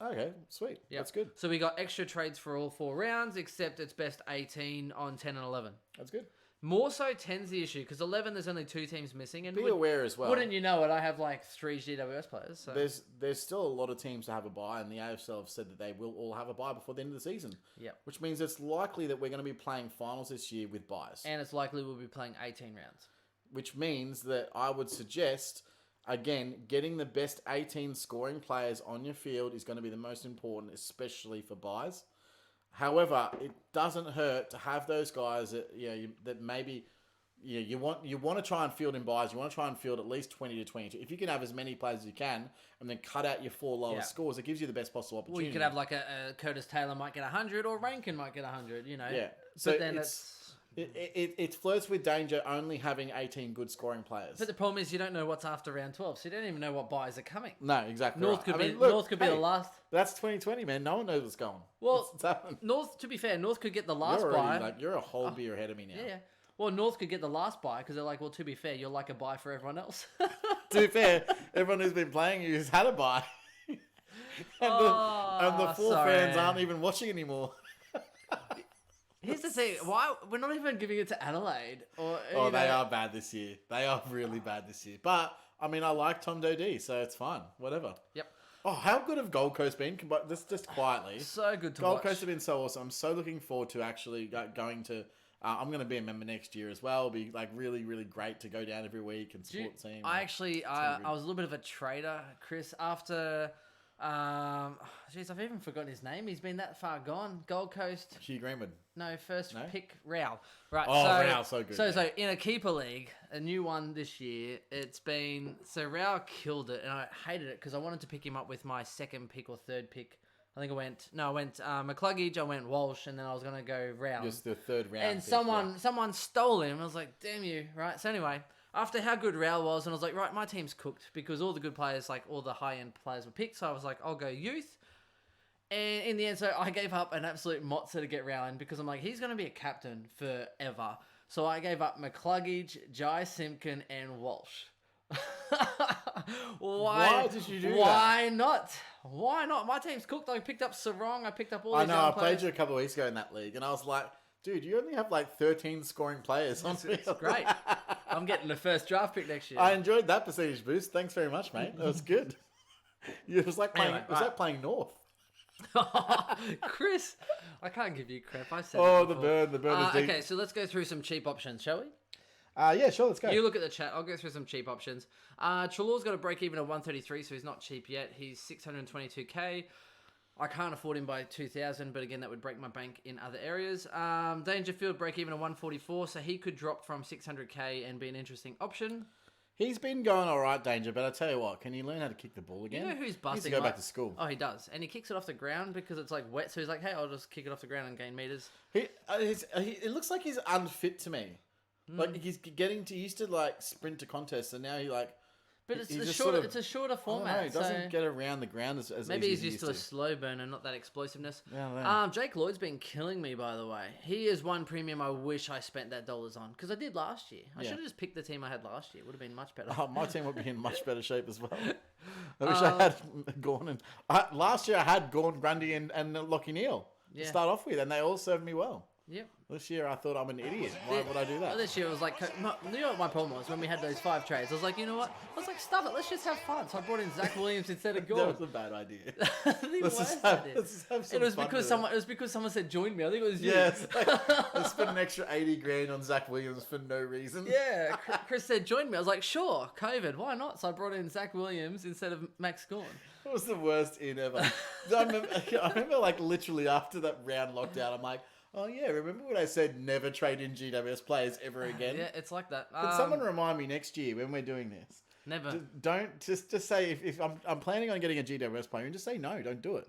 Okay, sweet. Yep. That's good. So we got extra trades for all 4 rounds, except it's best 18 on 10 and 11. That's good. More so 10's the issue, because 11 there's only 2 teams missing. And be aware as well. Wouldn't you know it? I have like 3 GWS players. So. There's still a lot of teams to have a bye, and the AFL have said that they will all have a bye before the end of the season. Yep. Which means it's likely that we're going to be playing finals this year with byes. And it's likely we'll be playing 18 rounds. Which means that I would suggest, again, getting the best 18 scoring players on your field is going to be the most important, especially for byes. However, it doesn't hurt to have those guys that maybe you want to try and field in byes. You want to try and field at least 20 to 22. If you can have as many players as you can, and then cut out your 4 lowest scores, it gives you the best possible opportunity. Well, you could have like a Curtis Taylor might get 100, or Rankin might get 100. Yeah. So but then it flirts with danger only having 18 good scoring players. But the problem is you don't know what's after round 12, so you don't even know what buys are coming. No, exactly. North could be the last. That's 2020, man. No one knows what's going. Well, North. To be fair, North could get the last buy. You're a whole beer ahead of me now. Yeah. Well, North could get the last buy because they're like, well, to be fair, you're like a buy for everyone else. To be fair, everyone who's been playing you has had a buy. and the 4 fans aren't even watching anymore. Here's the thing. Why we're not even giving it to Adelaide? They are bad this year. They are really bad this year. But, I mean, I like Tom Dodie, so it's fine. Whatever. Yep. Oh, how good have Gold Coast been? But just quietly. So good to watch. watch. Gold Coast have been so awesome. I'm so looking forward to actually going to... I'm going to be a member next year as well. It'll be like really, really great to go down every week and support the team. I was a little bit of a trader, Chris. After Jeez, I've even forgotten his name. He's been that far gone. Gold Coast. Hugh Greenwood. No, first No? pick Rao. Right. Oh, Rao, so good. So in a keeper league, a new one this year, it's been Rao killed it, and I hated it because I wanted to pick him up with my second pick or third pick. I went McCluggage, I went Walsh, and then I was gonna go Rao. Just the third round. And someone stole him. I was like, damn you, right? So anyway, after how good Rao was, and I was like, right, my team's cooked because all the good players, like all the high-end players were picked. So I was like, I'll go youth. And in the end, so I gave up an absolute mozza to get Rao in because I'm like, he's going to be a captain forever. So I gave up McCluggage, Jai Simpkin, and Walsh. Why did you do that? Why not? Why not? My team's cooked. I picked up Sarong. I picked up all these young I players. played you a couple of weeks ago in that league, and I was like, dude, you only have like 13 scoring players on field. It's great. I'm getting the first draft pick next year. I enjoyed that percentage boost. Thanks very much, mate. That was good. It was like playing. Anyway, it was like playing North. Chris, I can't give you crap. I said Oh, it the before. burn is deep. Okay, so let's go through some cheap options, shall we? Yeah, sure, let's go. You look at the chat. I'll go through some cheap options. Trelaw's got a break even at 133, so he's not cheap yet. He's 622k. I can't afford him by 2,000, but again, that would break my bank in other areas. Dangerfield break even at 144, so he could drop from 600k and be an interesting option. He's been going all right, Danger, but I tell you what, can you learn how to kick the ball again? You know who's He needs busting? to go back to school. Oh, he does, and he kicks it off the ground because it's like wet. So he's like, "Hey, I'll just kick it off the ground and gain meters." It looks like he's unfit to me. Like he's he used to like sprint to contests, and now he like. But it's he's a just shorter. sort of- it's a shorter I don't format. know, he doesn't so get around the ground as maybe easy he's as he used to a slow burn and not that explosiveness. Yeah, Jake Lloyd's been killing me, by the way. He is one premium I wish I spent that dollars on because I did last year. I should have just picked the team I had last year. Would have been much better. Oh, my team would be in much better shape as well. I wish I had Gorn and last year I had Gorn, Grundy, and Lockie Neal to start off with, and they all served me well. Yep. This year I thought I'm an idiot. Why would I do that? This year it was like, you know what my problem was when we had those 5 trades? I was like, you know what? I was like, stuff it. Let's just have fun. So I brought in Zach Williams instead of That Gordon. was a bad idea. Let's just have some It was fun because with it. It was because someone said join me. I think it was you. Yes, I spent an extra 80 grand on Zach Williams for no reason. Yeah, Chris said join me. I was like, sure, COVID, why not? So I brought in Zach Williams instead of Max Gorn. It was the worst in ever. I remember like literally after that round lockdown, I'm like, oh yeah, remember when I said never trade in GWS players ever again? Yeah, it's like that. Can someone remind me next year when we're doing this? Never. Just say if I'm planning on getting a GWS player, and just say no, don't do it.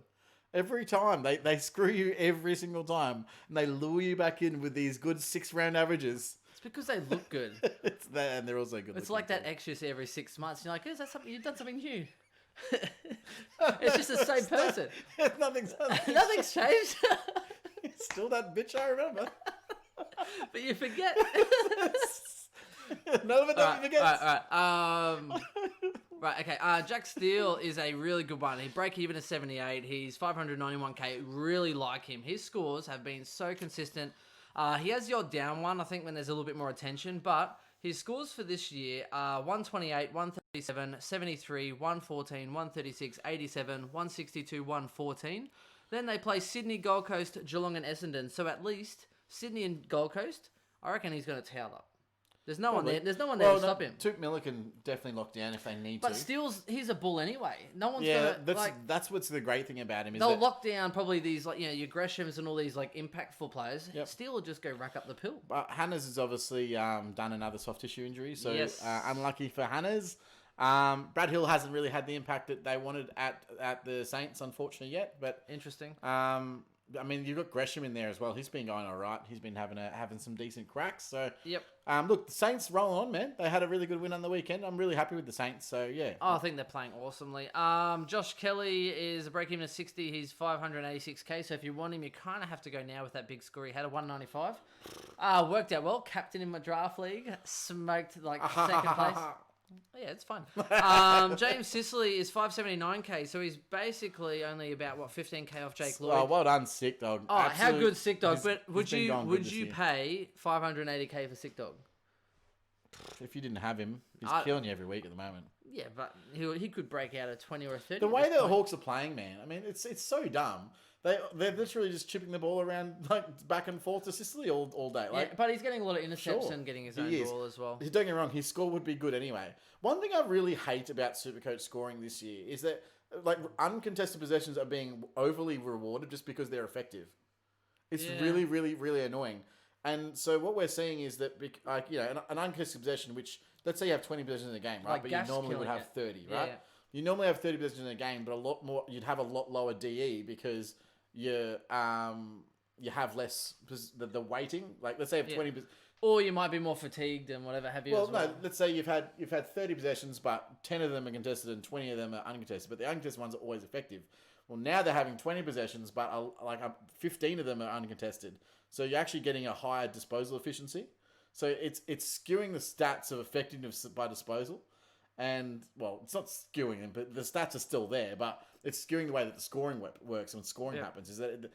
Every time they screw you every single time, and they lure you back in with these good 6-round averages. It's because they look good. It's that, and they're also good. It's looking like that too. extra you see every 6 months. You're like, is that something you've done something new? It's just the same person. Nothing's Nothing's changed. It's still that bitch I remember. But you forget. None of it never forgets. Right, okay. Jack Steele is a really good one. He break even at 78. He's 591k. Really like him. His scores have been so consistent. He has the odd down one, I think, when there's a little bit more attention. But his scores for this year are 128, 137, 73, 114, 136, 87, 162, 114. Then they play Sydney, Gold Coast, Geelong and Essendon. So at least Sydney and Gold Coast, I reckon he's going to towel up. There's no one there. There's no one there to stop him. Took Miller can definitely lock down if they need But to. Steele's, he's a bull anyway. No one's Yeah, gonna that's what's the great thing about him is they'll that lock down probably these your Greshams and all these like impactful players. Yep. Steele will just go rack up the pill. Hannes has obviously done another soft tissue injury, so Yes. Unlucky for Hannes. Brad Hill hasn't really had the impact that they wanted at the Saints, unfortunately, yet. But Interesting. I mean, you've got Gresham in there as well. He's been going all right. He's been having some decent cracks. So Yep. look, the Saints rolling on, man. They had a really good win on the weekend. I'm really happy with the Saints. So yeah. Oh, I think they're playing awesomely. Josh Kelly is a break even of 60. He's 586k. So if you want him, you kind of have to go now with that big score. He had a 195. Worked out well. Captain in my draft league. Smoked like second place. Yeah, it's fine. James Sicily is 579k, so he's basically only about 15k off Jake Lloyd. Oh, well done, Sick Dog. Oh, how good Sick Dog! he's- But would he's been going good would this you year. pay 580k for Sick Dog? If you didn't have him, he's killing you every week at the moment. Yeah, but he could break out a 20 or a 30. The at way this the point. Hawks are playing, man. I mean, it's so dumb. They're literally just chipping the ball around like back and forth to Sicily all day. Like, Yeah, but he's getting a lot of intercepts Sure, and getting his he own is. ball as well. Don't get me wrong, his score would be good anyway. One thing I really hate about Supercoach scoring this year is that like uncontested possessions are being overly rewarded just because they're effective. It's Yeah. really, really, really annoying. And so what we're seeing is that, an uncontested possession, which let's say you have 20 possessions in a game, right? Like But you Gaff's normally would killing have it. 30, Yeah, right? yeah. You normally have 30 possessions in a game, but a lot more. You'd have a lot lower DE because you have less the weighting. Like let's say you have 20. Or you might be more fatigued and whatever have you. Well, as well. no. Let's say you've had 30 possessions, but 10 of them are contested and 20 of them are uncontested. But the uncontested ones are always effective. Well, now they're having 20 possessions, but 15 of them are uncontested. So you're actually getting a higher disposal efficiency. So it's skewing the stats of effectiveness by disposal, and well, it's not skewing them, but the stats are still there. But it's skewing the way that the scoring works when scoring happens. Is that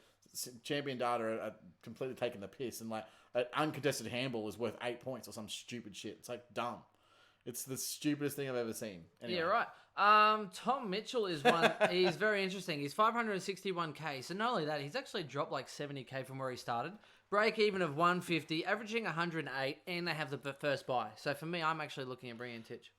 champion data are completely taking the piss, and like an uncontested handball is worth 8 points or some stupid shit. It's like dumb. It's the stupidest thing I've ever seen. Anyway. Yeah, right. Tom Mitchell is one. He's very interesting. He's 561k. So not only that, he's actually dropped like 70k from where he started. Break even of 150, averaging 108, and they have the first buy. So for me, I'm actually looking at bringing Titch.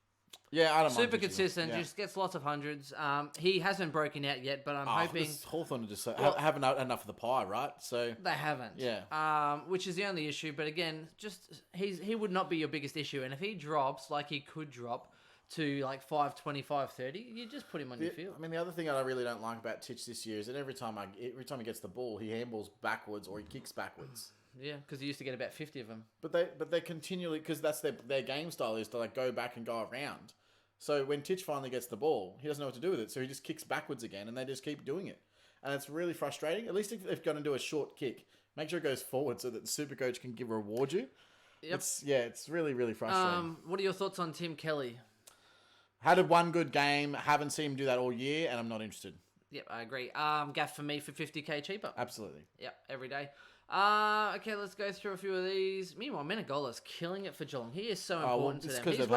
Yeah, I don't mind. Super Titch consistent, either. just gets lots of hundreds. He hasn't broken out yet, but I'm hoping Hawthorn just haven't enough of the pie, right? So they haven't. Yeah. Which is the only issue. But again, just he would not be your biggest issue, and if he drops like he could drop to like 520, 530, you just put him on your field. I mean, the other thing I really don't like about Titch this year is that every time he gets the ball, he handballs backwards or he kicks backwards. Yeah, because he used to get about 50 of them. But they continually, because that's their game style is to like go back and go around. So when Titch finally gets the ball, he doesn't know what to do with it, so he just kicks backwards again, and they just keep doing it, and it's really frustrating. At least if they're going to do a short kick, make sure it goes forward so that the SuperCoach can reward you. Yep. It's really, really frustrating. What are your thoughts on Tim Kelly? Had one good game, haven't seen him do that all year, and I'm not interested. Yep, I agree. Gaff for me for 50k cheaper. Absolutely. Yep, every day. Okay, let's go through a few of these. Meanwhile, Menegola's killing it for Geelong. He is so important to them. He's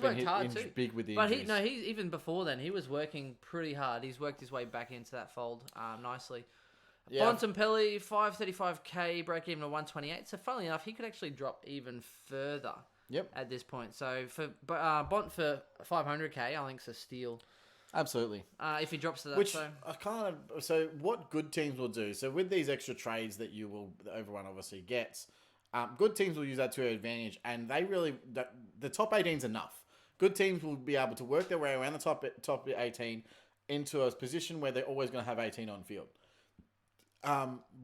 worked hard too. Big with the but injuries. he's even before then. He was working pretty hard. He's worked his way back into that fold nicely. Yeah. Bontempelli, 535k, break even of 128. So funnily enough, he could actually drop even further. Yep. At this point, so for Bont for 500k, I think it's a steal. Absolutely. If he drops to that, So what good teams will do? So with these extra trades that everyone obviously gets, good teams will use that to their advantage, and the top 18 is enough. Good teams will be able to work their way around the top 18 into a position where they're always going to have 18 on field.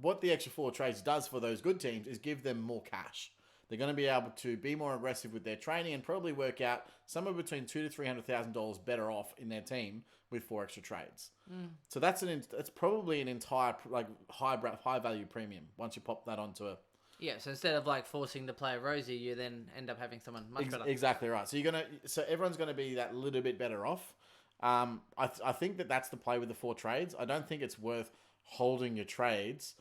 What the extra 4 trades does for those good teams is give them more cash. They're going to be able to be more aggressive with their training and probably work out somewhere between $200,000 to $300,000 better off in their team with 4 extra trades. So that's probably an entire like high value premium once you pop that onto a. Yeah, so instead of like forcing to play a Rosie, you then end up having someone much better. Exactly right. So everyone's going to be that little bit better off. I think that's the play with the 4 trades. I don't think it's worth holding your trades.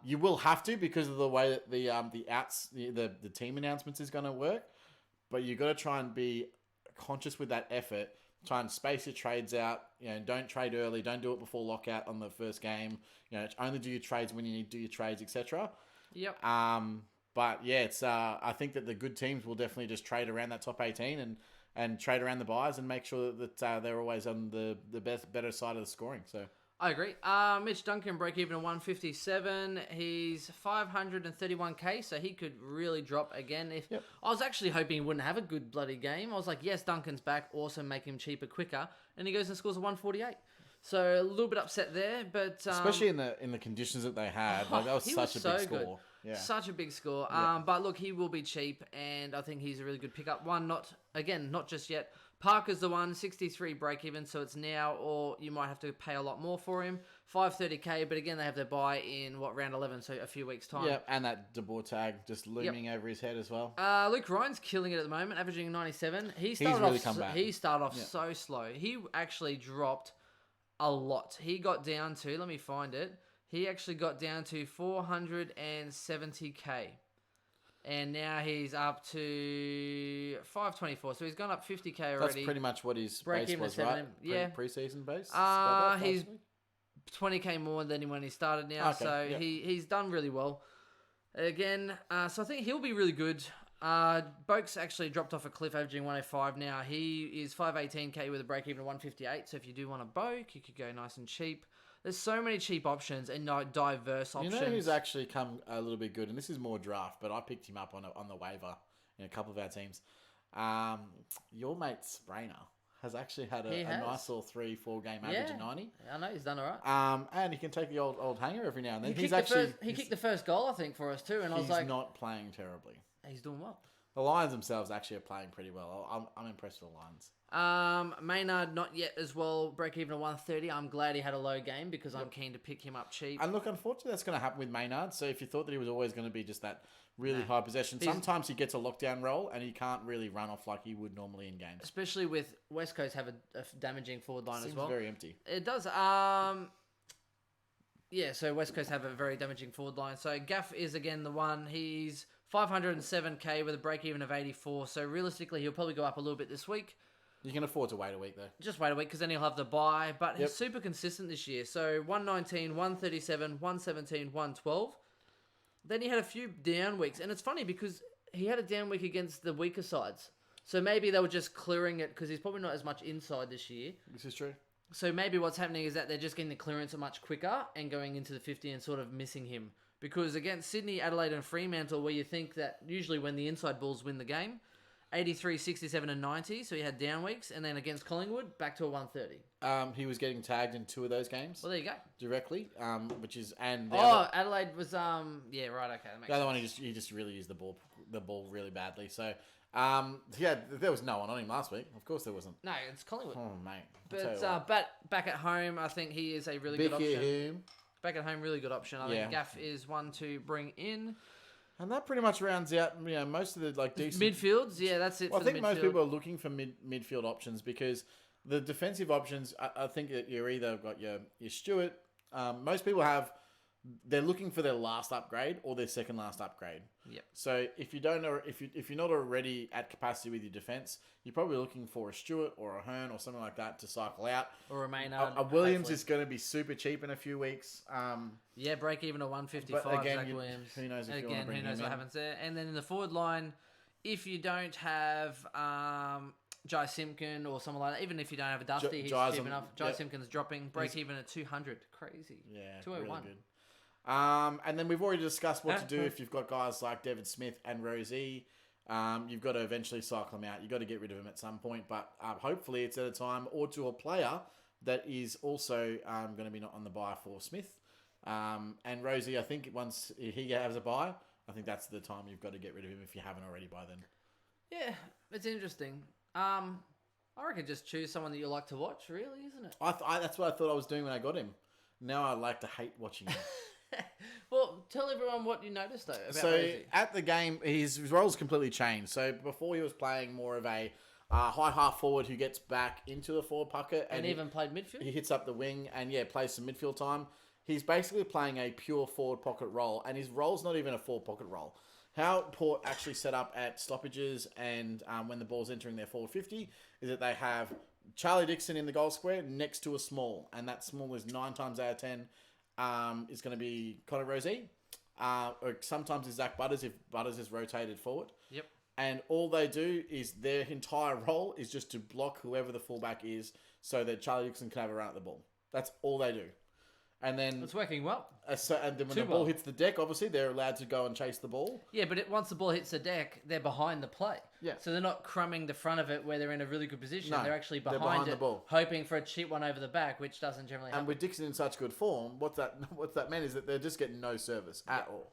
You will have to because of the way that the team announcements is going to work, but you got to try and be conscious with that effort. Try and space your trades out. Don't trade early. Don't do it before lockout on the first game. Only do your trades when you need to do your trades, etc. Yep. But yeah, it's I think that the good teams will definitely just trade around that top 18 and trade around the buys and make sure that they're always on the better side of the scoring. So. I agree. Mitch Duncan break even at 157. He's 531k, so he could really drop again. I was actually hoping he wouldn't have a good bloody game. I was like, yes, Duncan's back. Awesome, make him cheaper, quicker. And he goes and scores a 148. So a little bit upset there, but especially in the conditions that they had, that was such a big score. Yeah. Such a big score. But look, he will be cheap, and I think he's a really good pickup. Not just yet. Parker's the one, 63 break even, so it's now, or you might have to pay a lot more for him. 530k, but again, they have their buy in round 11, so a few weeks' time. Yeah, and that De Boer tag just looming over his head as well. Luke Ryan's killing it at the moment, averaging 97. He started off so slow. He actually dropped a lot. He got down to, let me find it. He actually got down to 470k. And now he's up to 524. So he's gone up 50k already. That's pretty much what his base was, right? Yeah. Pre-season base? He's 20k more than when he started now. Okay, so he's done really well. Again, so I think he'll be really good. Boak's actually dropped off a cliff, averaging 105 now. He is 518k with a break even of 158. So if you do want a Boak, you could go nice and cheap. There's so many cheap options and diverse options. You know who's actually come a little bit good, and this is more draft, but I picked him up on the waiver in a couple of our teams. Your mate Sprainer has actually had a nice little 3-4 game average of 90. I know, he's done all right. And he can take the old hanger every now and then. He kicked the first goal, I think, for us too, and I was like, he's not playing terribly. He's doing well. The Lions themselves actually are playing pretty well. I'm impressed with the Lions. Maynard not yet as well. Break even at 130. I'm glad he had a low game because I'm keen to pick him up cheap. And look, unfortunately, that's going to happen with Maynard. So if you thought that he was always going to be just that really high possession, sometimes he gets a lockdown role and he can't really run off like he would normally in games. Especially with West Coast have a damaging forward line as well. Seems very empty. It does. Yeah, so West Coast have a very damaging forward line. So Gaff is again the one. He's 507k with a break even of 84. So realistically, he'll probably go up a little bit this week. You can afford to wait a week, though. Just wait a week because then he'll have the bye. But he's super consistent this year. So 119, 137, 117, 112. Then he had a few down weeks. And it's funny because he had a down week against the weaker sides. So maybe they were just clearing it because he's probably not as much inside this year. This is true. So maybe what's happening is that they're just getting the clearance much quicker and going into the 50 and sort of missing him. Because against Sydney, Adelaide and Fremantle, where you think that usually when the inside Bulls win the game, 83, 67 and 90, so he had down weeks. And then against Collingwood, back to a 130. He was getting tagged in 2 of those games. Well, there you go. Directly, which is... and Adelaide was... yeah, right, okay. The other one, he just really used the ball really badly. So, there was no one on him last week. Of course there wasn't. No, it's Collingwood. Oh, mate. But back at home, I think he is a really good option. Back at home, really good option. I think Gaff is one to bring in. And that pretty much rounds out, most of the decent midfields. Yeah, that's it. Well, I think most people are looking for midfield options because the defensive options. I think that you're either got your Stewart. Most people they're looking for their last upgrade or their second last upgrade. Yep. So if you don't know, if you're not already at capacity with your defense, you're probably looking for a Stewart or a Hearn or something like that to cycle out. Or a Maynard. A Williams is going to be super cheap in a few weeks. Break even at 155. Again, Zach Williams. Who knows if you want to bring who knows what happens there? And then in the forward line, if you don't have Jai Simpkin or someone like that, even if you don't have a Dusty, he's cheap enough. Jai Simpkin's dropping. Break even at 200. Crazy. Yeah, 201. Really good. And then we've already discussed what to do if you've got guys like Devin Smith and Rosie. You've got to eventually cycle them out. You've got to get rid of them at some point. But hopefully it's at a time or to a player that is also going to be not on the buy for Smith. And Rosie, I think once he has a buy, I think that's the time you've got to get rid of him if you haven't already by then. Yeah, it's interesting. I reckon just choose someone that you like to watch, really, isn't it? That's what I thought I was doing when I got him. Now I like to hate watching him. Well, tell everyone what you noticed, though, about Rosie. At the game, his role's completely changed. So before he was playing more of a high half forward who gets back into the forward pocket. And even played midfield? He hits up the wing and, plays some midfield time. He's basically playing a pure forward pocket role, and his role's not even a forward pocket role. How Port actually set up at stoppages and when the ball's entering their forward 50 is that they have Charlie Dixon in the goal square next to a small, and that small is 9 times out of 10 is going to be Connor Rosie. Or sometimes it's Zach Butters if Butters is rotated forward. Yep. And all they do is their entire role is just to block whoever the fullback is so that Charlie Dixon can have a run at the ball. That's all they do. And then it's working well. And then when the ball hits the deck, obviously they're allowed to go and chase the ball. Yeah, but once the ball hits the deck, they're behind the play. Yeah. So they're not crumbing the front of it where they're in a really good position. No, they're actually behind the ball, hoping for a cheap one over the back, which doesn't generally happen. And with Dixon in such good form, what's that meant is that they're just getting no service at all.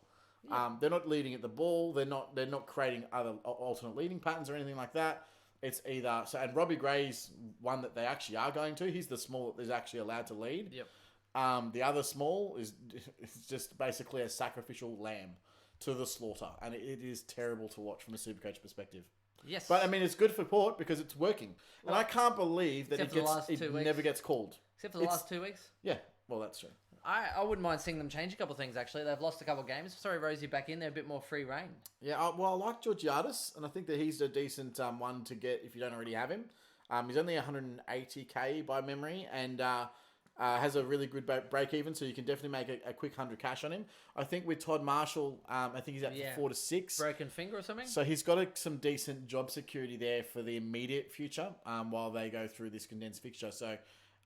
Yeah. They're not leading at the ball. They're not creating other alternate leading patterns or anything like that. It's either and Robbie Gray's one that they actually are going to. He's the small that is actually allowed to lead. Yep. The other small is just basically a sacrificial lamb to the slaughter, and it is terrible to watch from a SuperCoach perspective. Yes, but I mean it's good for Port because it's working, and I can't believe that it never gets called. Except for the last 2 weeks. Yeah, well that's true. I wouldn't mind seeing them change a couple of things. Actually, they've lost a couple of games. Sorry, Rosie, back in there, a bit more free reign. Yeah, I like Georgiadis, and I think that he's a decent one to get if you don't already have him. He's only 180k by memory, and has a really good break even, so you can definitely make a quick 100 cash on him. I think with Todd Marshall, I think he's out for 4 to 6. Broken finger or something? So he's got some decent job security there for the immediate future while they go through this condensed fixture. So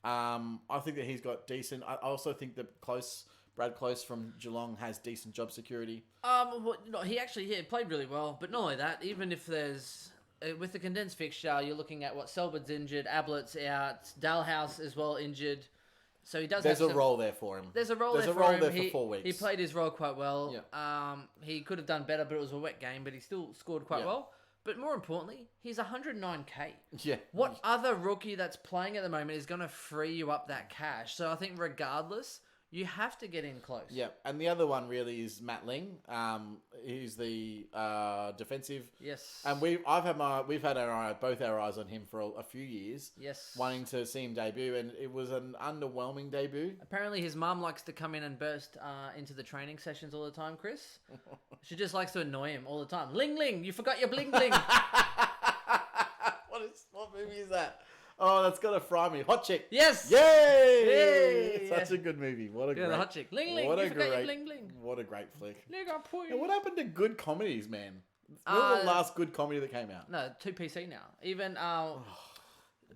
I think that he's got decent. I also think that Brad Close from Geelong has decent job security. Well, no, he played really well, but not only that, even if there's... with the condensed fixture, you're looking at Selberd's injured, Ablett's out, Dalhouse as well injured. So he does. There's a role there for him. There's a role there for 4 weeks. He played his role quite well. Yeah. He could have done better, but it was a wet game. But he still scored quite well. But more importantly, he's 109k. Yeah. What other rookie that's playing at the moment is going to free you up that cash? So I think regardless, you have to get in close. Yeah, and the other one really is Matt Ling. He's the defensive. Yes. And we've had both our eyes on him for a few years. Yes. Wanting to see him debut, and it was an underwhelming debut. Apparently, his mum likes to come in and burst into the training sessions all the time. Chris, she just likes to annoy him all the time. Ling Ling, you forgot your bling bling. What movie is that? Oh, that's gonna fry me. Hot Chick. Yes. Yay! Such a good movie. What a great. The Hot Chick. Ling Ling. What you a forgot your great. bling bling. What a great flick. And And what happened to good comedies, man? What was the last good comedy that came out? No, 2PC now. Even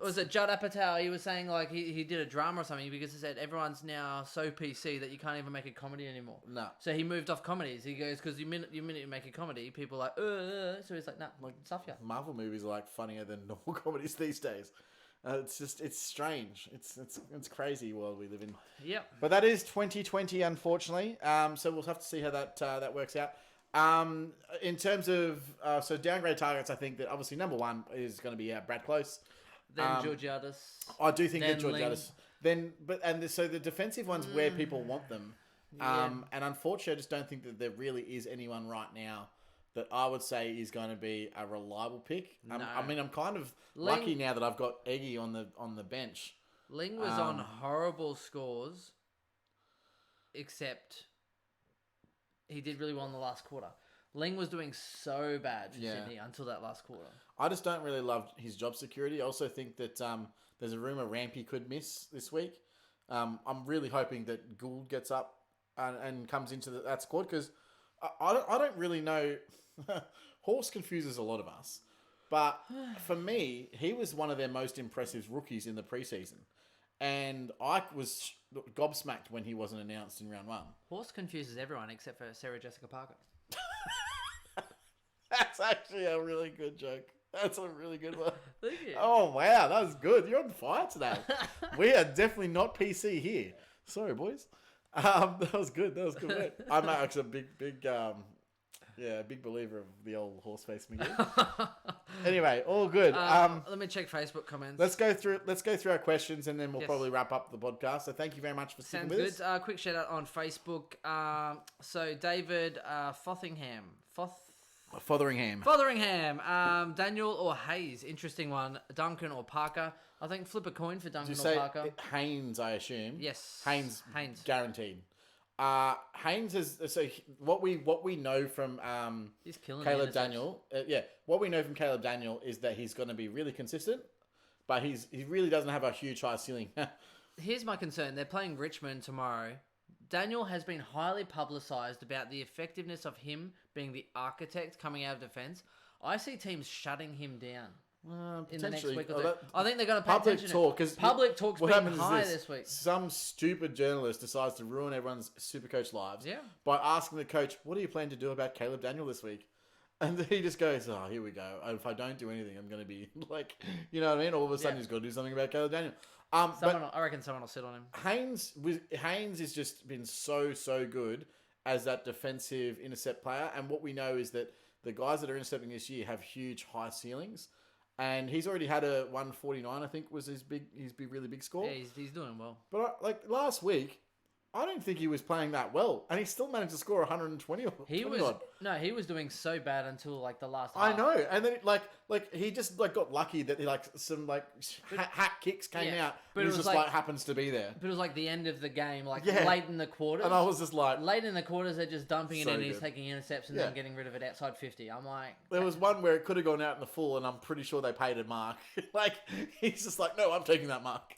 was it Judd Apatow? He was saying like he did a drama or something because he said everyone's now so PC that you can't even make a comedy anymore. No. So he moved off comedies. He goes because the minute you make a comedy, people are like so he's like nah, like stuff ya. Marvel movies are like funnier than normal comedies these days. It's strange. It's crazy world we live in. Yep. But that is 2020, unfortunately. So we'll have to see how that works out. In terms of so downgrade targets, I think that obviously number one is going to be Brad Close. Then Georgiadis. I do think that Ling. Georgiadis. So the defensive ones where people want them. And unfortunately, I just don't think that there really is anyone right now that I would say is going to be a reliable pick. No. I mean, I'm kind of lucky now that I've got Eggy on the bench. Ling was on horrible scores, except he did really well in the last quarter. Ling was doing so bad for Sydney until that last quarter. I just don't really love his job security. I also think that there's a rumour Rampy could miss this week. I'm really hoping that Gould gets up and comes into that squad because I don't really know. Horse confuses a lot of us. But for me, he was one of their most impressive rookies in the preseason. And I was gobsmacked when he wasn't announced in round one. Horse confuses everyone except for Sarah Jessica Parker. That's actually a really good joke. That's a really good one. Thank you. Oh, wow. That was good. You're on fire today. We are definitely not PC here. Sorry, boys. That was good. Mate. I'm actually a big believer of the old horseface McGee. Anyway, all good. Let me check Facebook comments. Let's go through our questions and then we'll probably wrap up the podcast. So thank you very much for sticking with us. Quick shout out on Facebook. So David Fotheringham. Daniel or Hayes. Interesting one. Duncan or Parker. I think flip a coin for Duncan or Parker. Haynes, I assume. Yes. Haynes. Guaranteed. Haynes is so what we know from he's killing Caleb Daniel. What we know from Caleb Daniel is that he's going to be really consistent, but he really doesn't have a huge high ceiling. Here's my concern: they're playing Richmond tomorrow. Daniel has been highly publicised about the effectiveness of him being the architect coming out of defence. I see teams shutting him down. In the next week or two. I think they're going to pay attention. Public talk's been high this week. Some stupid journalist decides to ruin everyone's SuperCoach lives by asking the coach, what do you plan to do about Caleb Daniel this week? And he just goes, oh, here we go. If I don't do anything, I'm going to be like, you know what I mean? All of a sudden he's got to do something about Caleb Daniel. I reckon someone will sit on him. Haynes has just been so good as that defensive intercept player. And what we know is that the guys that are intercepting this year have huge high ceilings. And he's already had a 149, I think, was his really big score. Yeah, he's doing well. But last week, I don't think he was playing that well, and he still managed to score 120 or he 20 was odd. No, he was doing so bad until the last I half. know, and then he just got lucky that some hack kicks came out, but it was just happens to be there. But it was the end of the game, late in the quarters. And I was just like, late in the quarters, they're just dumping it in. And he's taking intercepts and then getting rid of it outside 50. I'm like, there was one where it could have gone out in the full, and I'm pretty sure they paid a mark. He's just like, no, I'm taking that mark.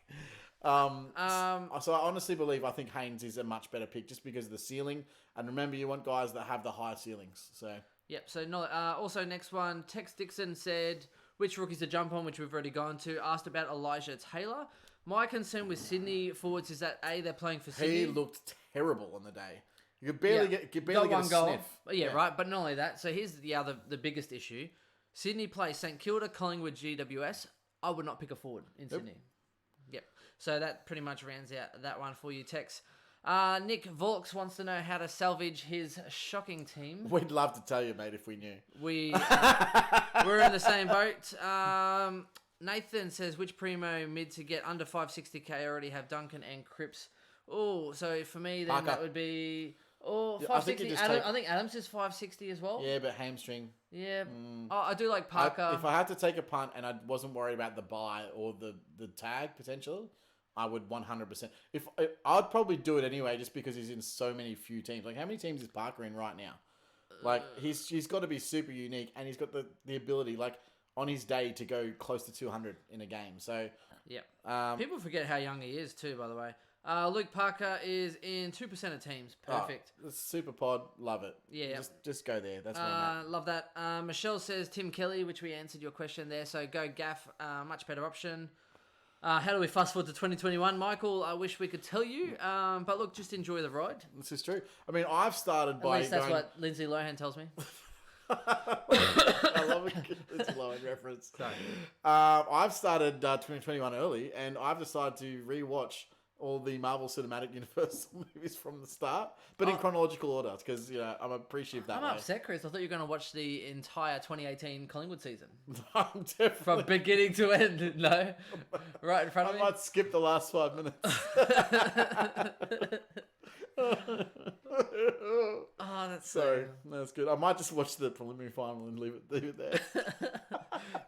So I honestly believe I think Haynes is a much better pick just because of the ceiling. And remember, you want guys that have the high ceilings. So Yep. So no. Also, next one. Tex Dixon said which rookies to jump on, which we've already gone to. Asked about Elijah Taylor. My concern with Sydney forwards is that they're playing for Sydney. he looked terrible on the day. You could barely get Got a one goal. sniff. Yeah, right. But not only that. So here's the biggest issue. Sydney plays St Kilda, Collingwood, GWS. I would not pick a forward in Sydney. Yep. So that pretty much rounds out that one for you, Tex. Nick Volks wants to know how to salvage his shocking team. We'd love to tell you, mate, if we knew. We're in the same boat. Nathan says, which primo mid to get under 560k? I already have Duncan and Cripps. Oh, so for me, then Parker. that would be... Oh, Yeah, I think 560. you just I think Adams is 560 as well. Yeah, but hamstring. Yeah. Oh, I do like Parker. If I had to take a punt and I wasn't worried about the buy or the tag potential, I would 100%. I'd probably do it anyway, just because he's in so many few teams. Like, how many teams is Parker in right now? Like, he's got to be super unique, and he's got the ability, like, on his day to go close to 200 in a game. So, yeah. People forget how young he is too, by the way. Luke Parker is in 2% of teams. Perfect. The super pod, love it. Yeah. Just go there. That's where I'm at. Love that. Michelle says Tim Kelly, which we answered your question there. So go Gaff, much better option. How do we fast forward to 2021? Michael, I wish we could tell you. But look, just enjoy the ride. This is true. I mean, I've started At least that's what Lindsay Lohan tells me. I love it. It's a Lohan reference. I've started 2021 early, and I've decided to rewatch all the Marvel Cinematic Universe movies from the start, but in chronological order, because I'm appreciative that way. I'm upset, Chris. I thought you were going to watch the entire 2018 Collingwood season. I'm definitely... From beginning to end, no? Right in front of I me? might skip the last 5 minutes. Oh, that's So, that's good. I might just watch the preliminary final and leave it there.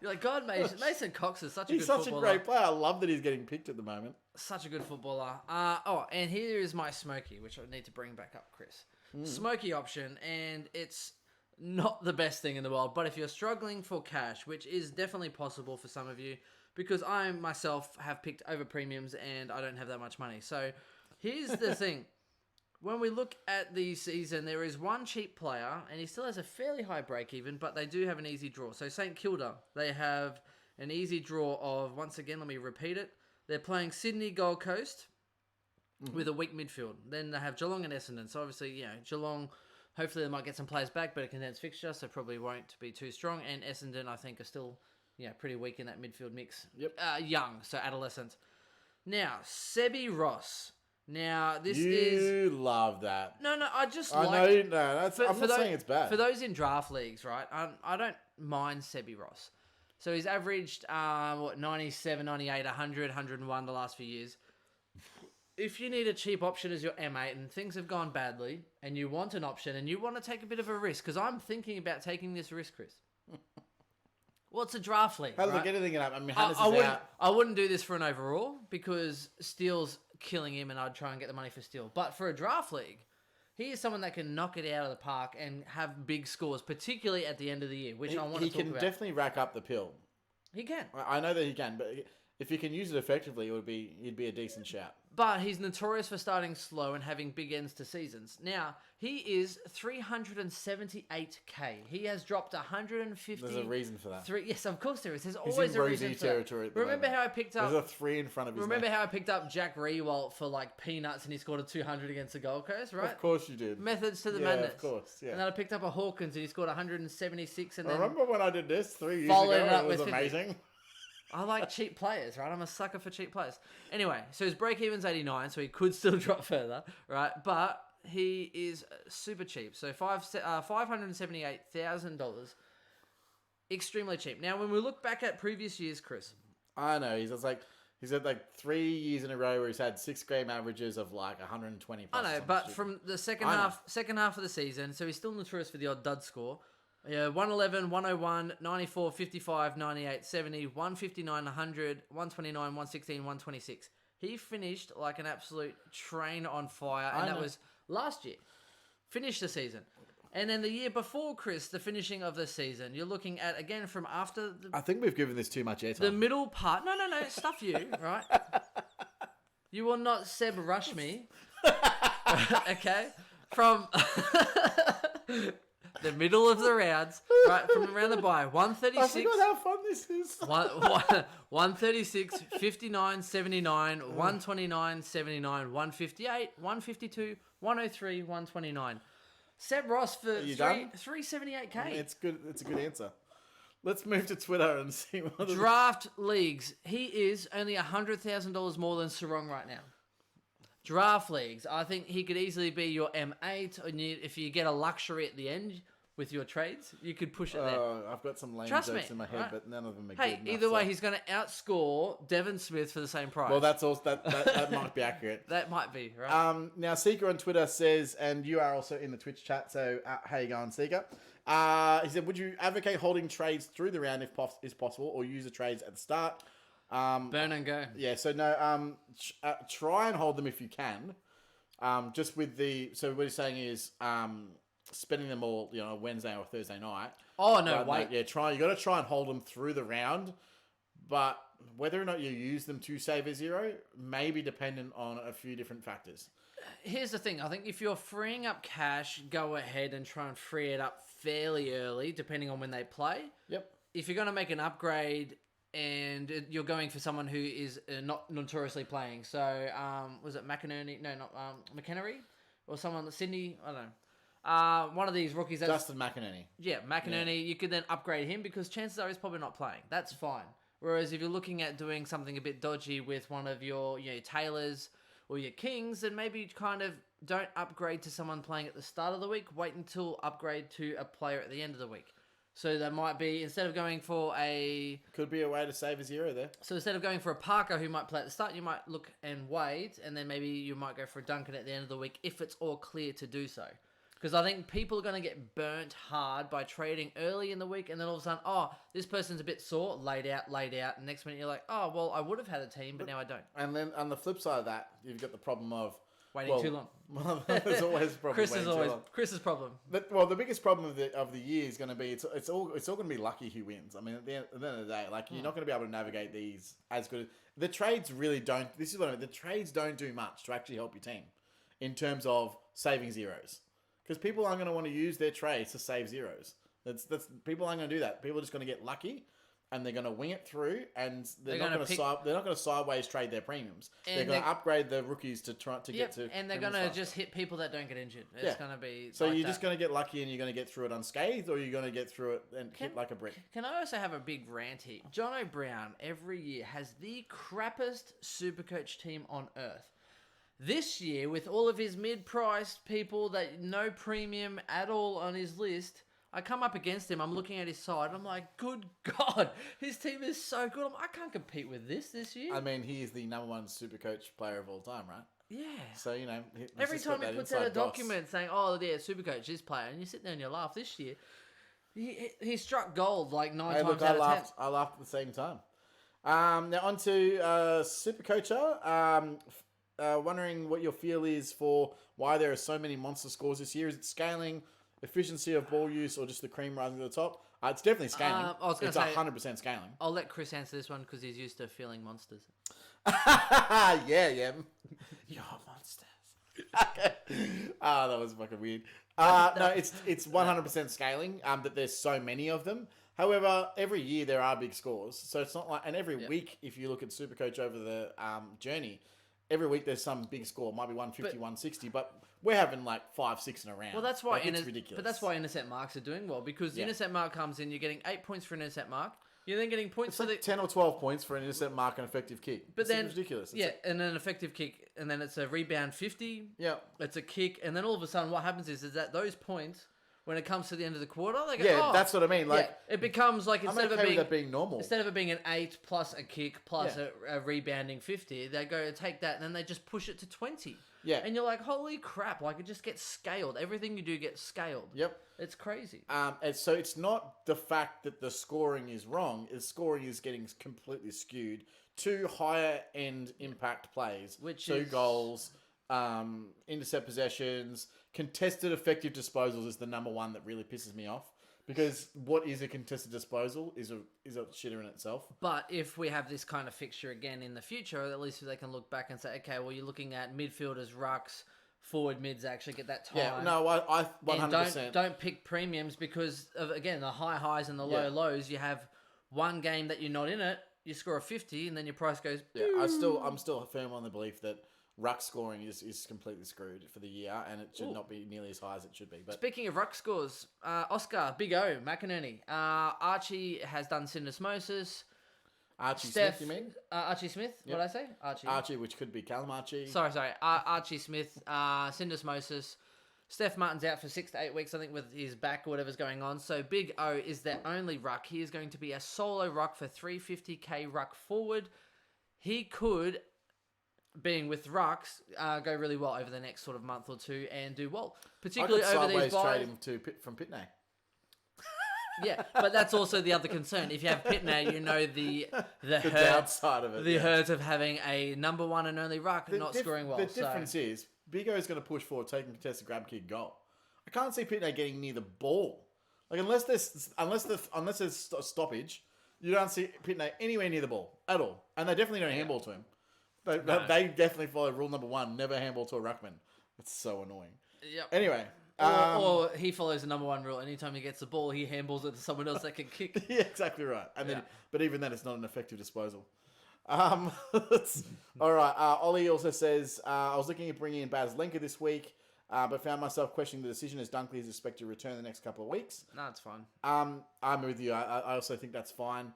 You're like, God, Mason Cox is such a He's good such footballer. a great player. I love that he's getting picked at the moment. Such a good footballer. And here is my Smokey, which I need to bring back up, Chris. Smokey option, and it's not the best thing in the world, but if you're struggling for cash, which is definitely possible for some of you, because I myself have picked over premiums and I don't have that much money. So here's the thing. When we look at the season, there is one cheap player, and he still has a fairly high break-even, but they do have an easy draw. So St Kilda, they have an easy draw of, once again, let me repeat it. They're playing Sydney, Gold Coast with a weak midfield. Then they have Geelong and Essendon. So obviously, Geelong, hopefully they might get some players back, but a condensed fixture, so probably won't be too strong. And Essendon, I think, are still pretty weak in that midfield mix. Yep. Young, so adolescent. Now, Sebi Ross. Now, this you is... love that. No, I just I like... know, I'm not saying it's bad. For those in draft leagues, right, I don't mind Sebi Ross. So he's averaged, 97, 98, 100, 101 the last few years. If you need a cheap option as your M8 and things have gone badly, and you want an option, and you want to take a bit of a risk, because I'm thinking about taking this risk, Chris. What's a draft league? How's right? it anything up? I mean, Hannes is out. I wouldn't do this for an overall because Steele's killing him, and I'd try and get the money for Steele. But for a draft league, he is someone that can knock it out of the park and have big scores, particularly at the end of the year, which I want to talk about. He can definitely rack up the pill. He can. I know that he can, but if he can use it effectively, he'd be a decent shout. But he's notorious for starting slow and having big ends to seasons. Now, he is 378k. He has dropped 150. There's a reason for that. Yes, of course there is. There's He's always in a reason rosy for territory that. Remember how I picked up... There's a 3 in front of his Remember name. how I picked up Jack Rewalt for like peanuts and he scored a 200 against the Gold Coast, right? Of course you did. Methods to the Yeah, madness. of course, yeah. And then I picked up a Hawkins and he scored 176 and I then... remember when I did this 3 years Followed ago. it up It was with 50. amazing. I like cheap players, right? I'm a sucker for cheap players. Anyway, so his break-even's 89, so he could still drop further, right? But he is super cheap. So $578,000. Extremely cheap. Now, when we look back at previous years, Chris... I know. He's had like 3 years in a row where he's had 6 game averages of like 120 plus. I know, but from the second half of the season, so he's still notorious for the odd dud score. 111, 101, 94, 55, 98, 70, 159, 100, 129, 116, 126. He finished like an absolute train on fire, and that was last year. Finished the season. And then the year before, Chris, the finishing of the season, you're looking at, again, from after... I think we've given this too much airtime. The middle part... No, stuff you, right? You will not Seb rush me. Okay? From the middle of the rounds, right, from around the bye, 136. I forgot how fun this is. 136, 59, 79, 129, 79, 158, 152, 103, 129. Seb Ross for you done? 378k. It's good. It's a good answer. Let's move to Twitter and see what Draft leagues. He is only $100,000 more than Sarong right now. Draft leagues. I think he could easily be your M8. And if you get a luxury at the end with your trades, you could push it there. I've got some lame Trust jokes me, in my head, right? but none of them are Hey, good enough, either way, so- he's going to outscore Devon Smith for the same price. Well, that's also that might be accurate. That might be, right? Now, Seeker on Twitter says, and you are also in the Twitch chat, so how you going, Seeker? He said, would you advocate holding trades through the round if is possible, or use the trades at the start? Burn and go. Yeah, so no, try and hold them if you can. Just with so what he's saying is spending them all, Wednesday or Thursday night. Oh, no, But wait. you got to try and hold them through the round, but whether or not you use them to save a zero may be dependent on a few different factors. Here's the thing. I think if you're freeing up cash, go ahead and try and free it up fairly early, depending on when they play. Yep. If you're going to make an upgrade and you're going for someone who is not notoriously playing, so was it McInerney? No, not McHenry? Or someone, Sydney? I don't know. One of these rookies. Justin McInerney. Yeah, McInerney. You could then upgrade him because chances are he's probably not playing. That's fine. Whereas if you're looking at doing something a bit dodgy with one of your Taylors or your Kings, then maybe kind of don't upgrade to someone playing at the start of the week. Wait until upgrade to a player at the end of the week. So that might be, instead of going for Could be a way to save a zero there. So instead of going for a Parker who might play at the start, you might look and wait, and then maybe you might go for a Duncan at the end of the week if it's all clear to do so. Because I think people are going to get burnt hard by trading early in the week, and then all of a sudden, this person's a bit sore, laid out, and next minute you're like, well, I would have had a team, but now I don't. And then on the flip side of that, you've got the problem of Waiting too long. Well, there's always a problem. Chris's problem. But, the biggest problem of the year is going to be it's all going to be lucky who wins. I mean, at the end of the day, you're not going to be able to navigate these as good. The trades really don't. This is what I mean. The trades don't do much to actually help your team in terms of saving zeros, because people aren't going to want to use their trades to save zeros. That's people aren't going to do that. People are just going to get lucky. And they're going to wing it through, and they're not going to sideways trade their premiums. They're going to upgrade the rookies to get to. And they're going to just hit people that don't get injured. It's going to be. So you're just going to get lucky, and you're going to get through it unscathed, or you're going to get through it and hit like a brick. Can I also have a big rant here? John O'Brien every year has the crappiest Supercoach team on earth. This year, with all of his mid-priced people that no premium at all on his list. I come up against him, I'm looking at his side, I'm like, good God, his team is so good. I can't compete with this year. I mean, he is the number one Supercoach player of all time, right? Yeah. So, every time he puts out a document saying, Supercoach, this player, and you sit there and you laugh this year, he struck gold like 9 times out of 10. I laughed at the same time. Now, on to Supercoacher. Wondering what your feel is for why there are so many monster scores this year. Is it scaling, efficiency of ball use, or just the cream rising to the top? It's definitely scaling. It's 100% scaling. I'll let Chris answer this one because he's used to feeling monsters. yeah. You're monsters. Okay. That was fucking weird. No, it's 100% scaling. That there's so many of them. However, every year there are big scores, so it's not like, and every week if you look at Supercoach over the journey, every week there's some big score. It might be 150, 160, but we're having like 5, 6 in a round. Well, that's why it's ridiculous. But that's why intercept marks are doing well, because the intercept mark comes in, you're getting 8 points for an intercept mark. You're then getting points for 10 or 12 points for an intercept mark and effective kick. But then ridiculous. And an effective kick, and then it's a rebound 50. Yeah, it's a kick, and then all of a sudden, what happens is that those points, when it comes to the end of the quarter, they go, that's what I mean. It becomes like instead of it being normal, instead of it being an 8 plus a kick plus a rebounding 50, they go take that and then they just push it to 20. Yeah, and you're like, holy crap! Like it just gets scaled. Everything you do gets scaled. Yep, it's crazy. And so it's not the fact that the scoring is wrong. The scoring is getting completely skewed to higher end impact plays, goals, intercept possessions. Contested effective disposals is the number one that really pisses me off, Because what is a contested disposal is a shitter in itself. But if we have this kind of fixture again in the future, at least they can look back and say, okay, well, you're looking at midfielders, rucks, forward mids actually get that time. Yeah, no, I 100%. And don't pick premiums because of, again, the high highs and the low lows. You have one game that you're not in it, you score a 50, and then your price goes. Yeah, I'm still firm on the belief that ruck scoring is completely screwed for the year, and it should not be nearly as high as it should be. But speaking of ruck scores, Oscar, Big O, McInerney, Archie has done syndesmosis. Archie Smith, you mean? Archie Smith, what did I say? Archie, which could be Callum Archie. Sorry. Archie Smith, syndesmosis. Steph Martin's out for 6 to 8 weeks, I think, with his back or whatever's going on. So Big O is their only ruck. He is going to be a solo ruck for 350k ruck forward. He could, being with rucks, go really well over the next sort of month or two and do well. Particularly over these buys. Trade him from Pitney. Yeah, but that's also the other concern. If you have Pitney, you know the downside of it. The hurt of having a number one and only ruck not scoring well. The difference is, Big O's going to push forward, taking contested grab kick goal. I can't see Pitney getting near the ball. Like unless there's a stoppage, you don't see Pitney anywhere near the ball at all. And they definitely don't handball to him. They definitely follow rule number 1: never handball to a ruckman. It's so annoying. Yep. Anyway. Or he follows the number 1 rule. Anytime he gets the ball, he handballs it to someone else that can kick. Yeah, exactly right. And then, but even then, it's not an effective disposal. All right. Ollie also says, I was looking at bringing in Baz Lenker this week, but found myself questioning the decision as Dunkley is expected to return the next couple of weeks. No, it's fine. I'm with you. I also think that's fine.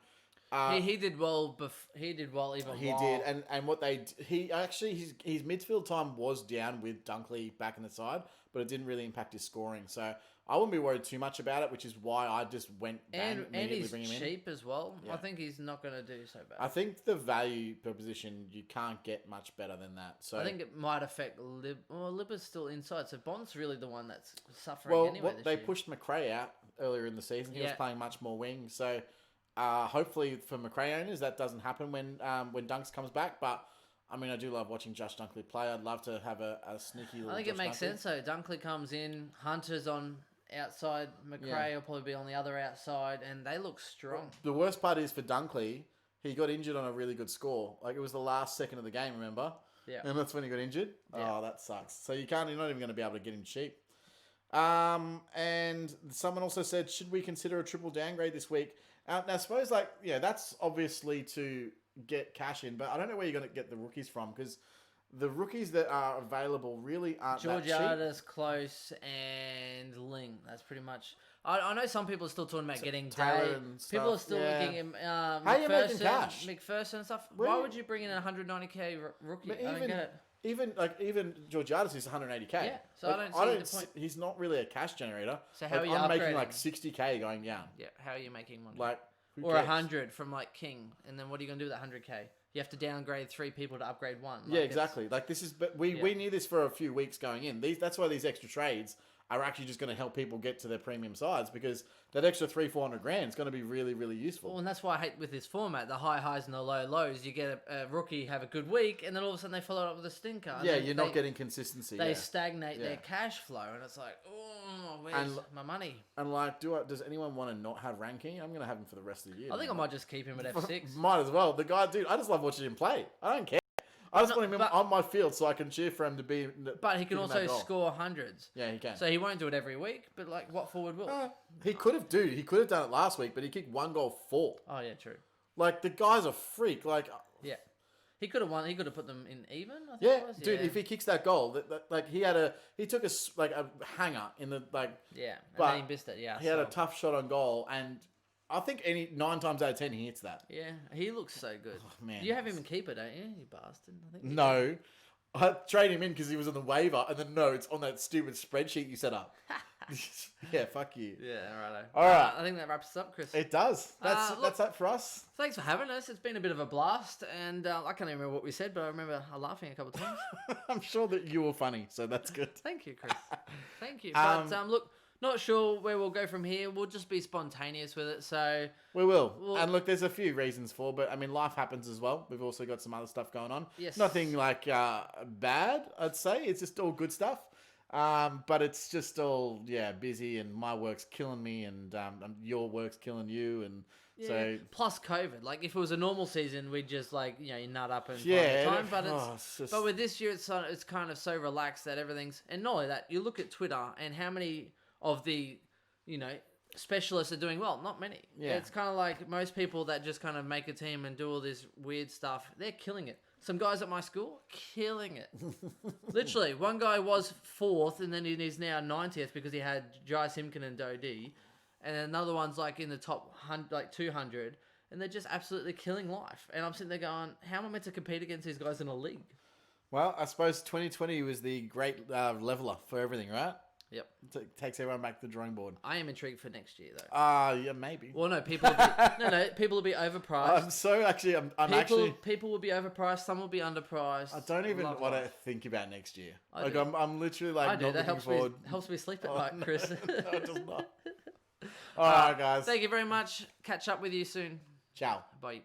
He did well. He did well even. He did, and what he actually his midfield time was down with Dunkley back in the side, but it didn't really impact his scoring. So I wouldn't be worried too much about it, which is why I just went and he's bring him cheap in. as well. Yeah. I think he's not going to do so bad. I think the value proposition you can't get much better than that. So I think it might affect Lib. Well, Lib is still inside, so Bond's really the one that's suffering anyway. They pushed McRae out earlier in the season. He was playing much more wing, so. Hopefully for McRae owners that doesn't happen when Dunks comes back. But I mean, I do love watching Josh Dunkley play. I'd love to have a sneaky little. I think Josh it makes Dunkley. sense. So Dunkley comes in, Hunter's on outside, McRae will probably be on the other outside, and they look strong. The worst part is for Dunkley, he got injured on a really good score. Like it was the last second of the game, remember? Yeah. And that's when he got injured. Yeah. Oh, that sucks. So you're not even going to be able to get him cheap. And someone also said, should we consider a triple downgrade this week? Now, I suppose, that's obviously to get cash in, but I don't know where you're going to get the rookies from because the rookies that are available really aren't that cheap. Georgiades, Close, and Ling. That's pretty much... I know some people are still talking about getting Day. People are still looking at How are you making cash? McPherson and stuff. Why would you bring in a 190k rookie? I don't get it. Even Georgiades is 180k. Yeah, so I don't see the point. He's not really a cash generator. So how are you I'm upgrading? making 60k going down. Yeah, how are you making money? Or 100 from King, and then what are you gonna do with that 100k? You have to downgrade 3 people to upgrade 1. Yeah, exactly. This is, but we knew this for a few weeks going in. That's why these extra trades are actually just going to help people get to their premium sides because that extra 300-400 grand is going to be really, really useful. Well, and that's why I hate with this format, the high highs and the low lows. You get a rookie have a good week, and then all of a sudden they follow it up with a stinker. Yeah, you're not getting consistency. They stagnate their cash flow, and it's like, oh, where's my money? And does anyone want to not have ranking? I'm going to have him for the rest of the year. I think I might just keep him at F6. Might as well. The guy, dude, I just love watching him play. I don't care. I just want him on my field so I can cheer for him to be. But he can also score hundreds. Yeah, he can. So he won't do it every week, but what forward will? He could have, dude. He could have done it last week, but he kicked 1 goal 4. Oh yeah, true. The guy's a freak. Yeah, he could have won. He could have put them in even. I think it was. Dude. If he kicks that goal, he took a hanger in the Yeah, and then he missed it. Yeah, he had a tough shot on goal and. I think 9 times out of 10 he hits that. Yeah, he looks so good. Oh, man. You have him in keeper, don't you? You bastard. I think no. I trade him in because he was on the waiver, and then it's on that stupid spreadsheet you set up. Yeah, fuck you. Yeah, righto. All right. I think that wraps us up, Chris. It does. That's that for us. Thanks for having us. It's been a bit of a blast, and I can't even remember what we said, but I remember laughing a couple of times. I'm sure that you were funny, so that's good. Thank you, Chris. Thank you. But look... Not sure where we'll go from here. We'll just be spontaneous with it. So we will. And look, there's a few reasons for, but I mean, life happens as well. We've also got some other stuff going on. Yes. Nothing bad, I'd say. It's just all good stuff. But it's just all busy, and my work's killing me, and your work's killing you, and so plus COVID. Like if it was a normal season, we'd just you nut up and find yeah. the time. But it's just... but with this year, it's kind of so relaxed that everything's, and not only that, you look at Twitter and how many of the specialists are doing well. Not many. Yeah. It's kind of like most people that just kind of make a team and do all this weird stuff. They're killing it. Some guys at my school, killing it. Literally, one guy was 4th, and then he's now 90th because he had Jai Simkin and Dodie. And then another one's in the top 200, and they're just absolutely killing life. And I'm sitting there going, how am I meant to compete against these guys in a league? Well, I suppose 2020 was the great leveler for everything, right? Yep. Takes everyone back to the drawing board. I am intrigued for next year, though. Yeah, maybe. Well, no, people will be, people will be overpriced. People will be overpriced. Some will be underpriced. I don't even want to think about next year. I do. I'm literally I do. not That looking forward. helps me sleep at night, Chris. No, it does not. All right, guys. Thank you very much. Catch up with you soon. Ciao. Bye.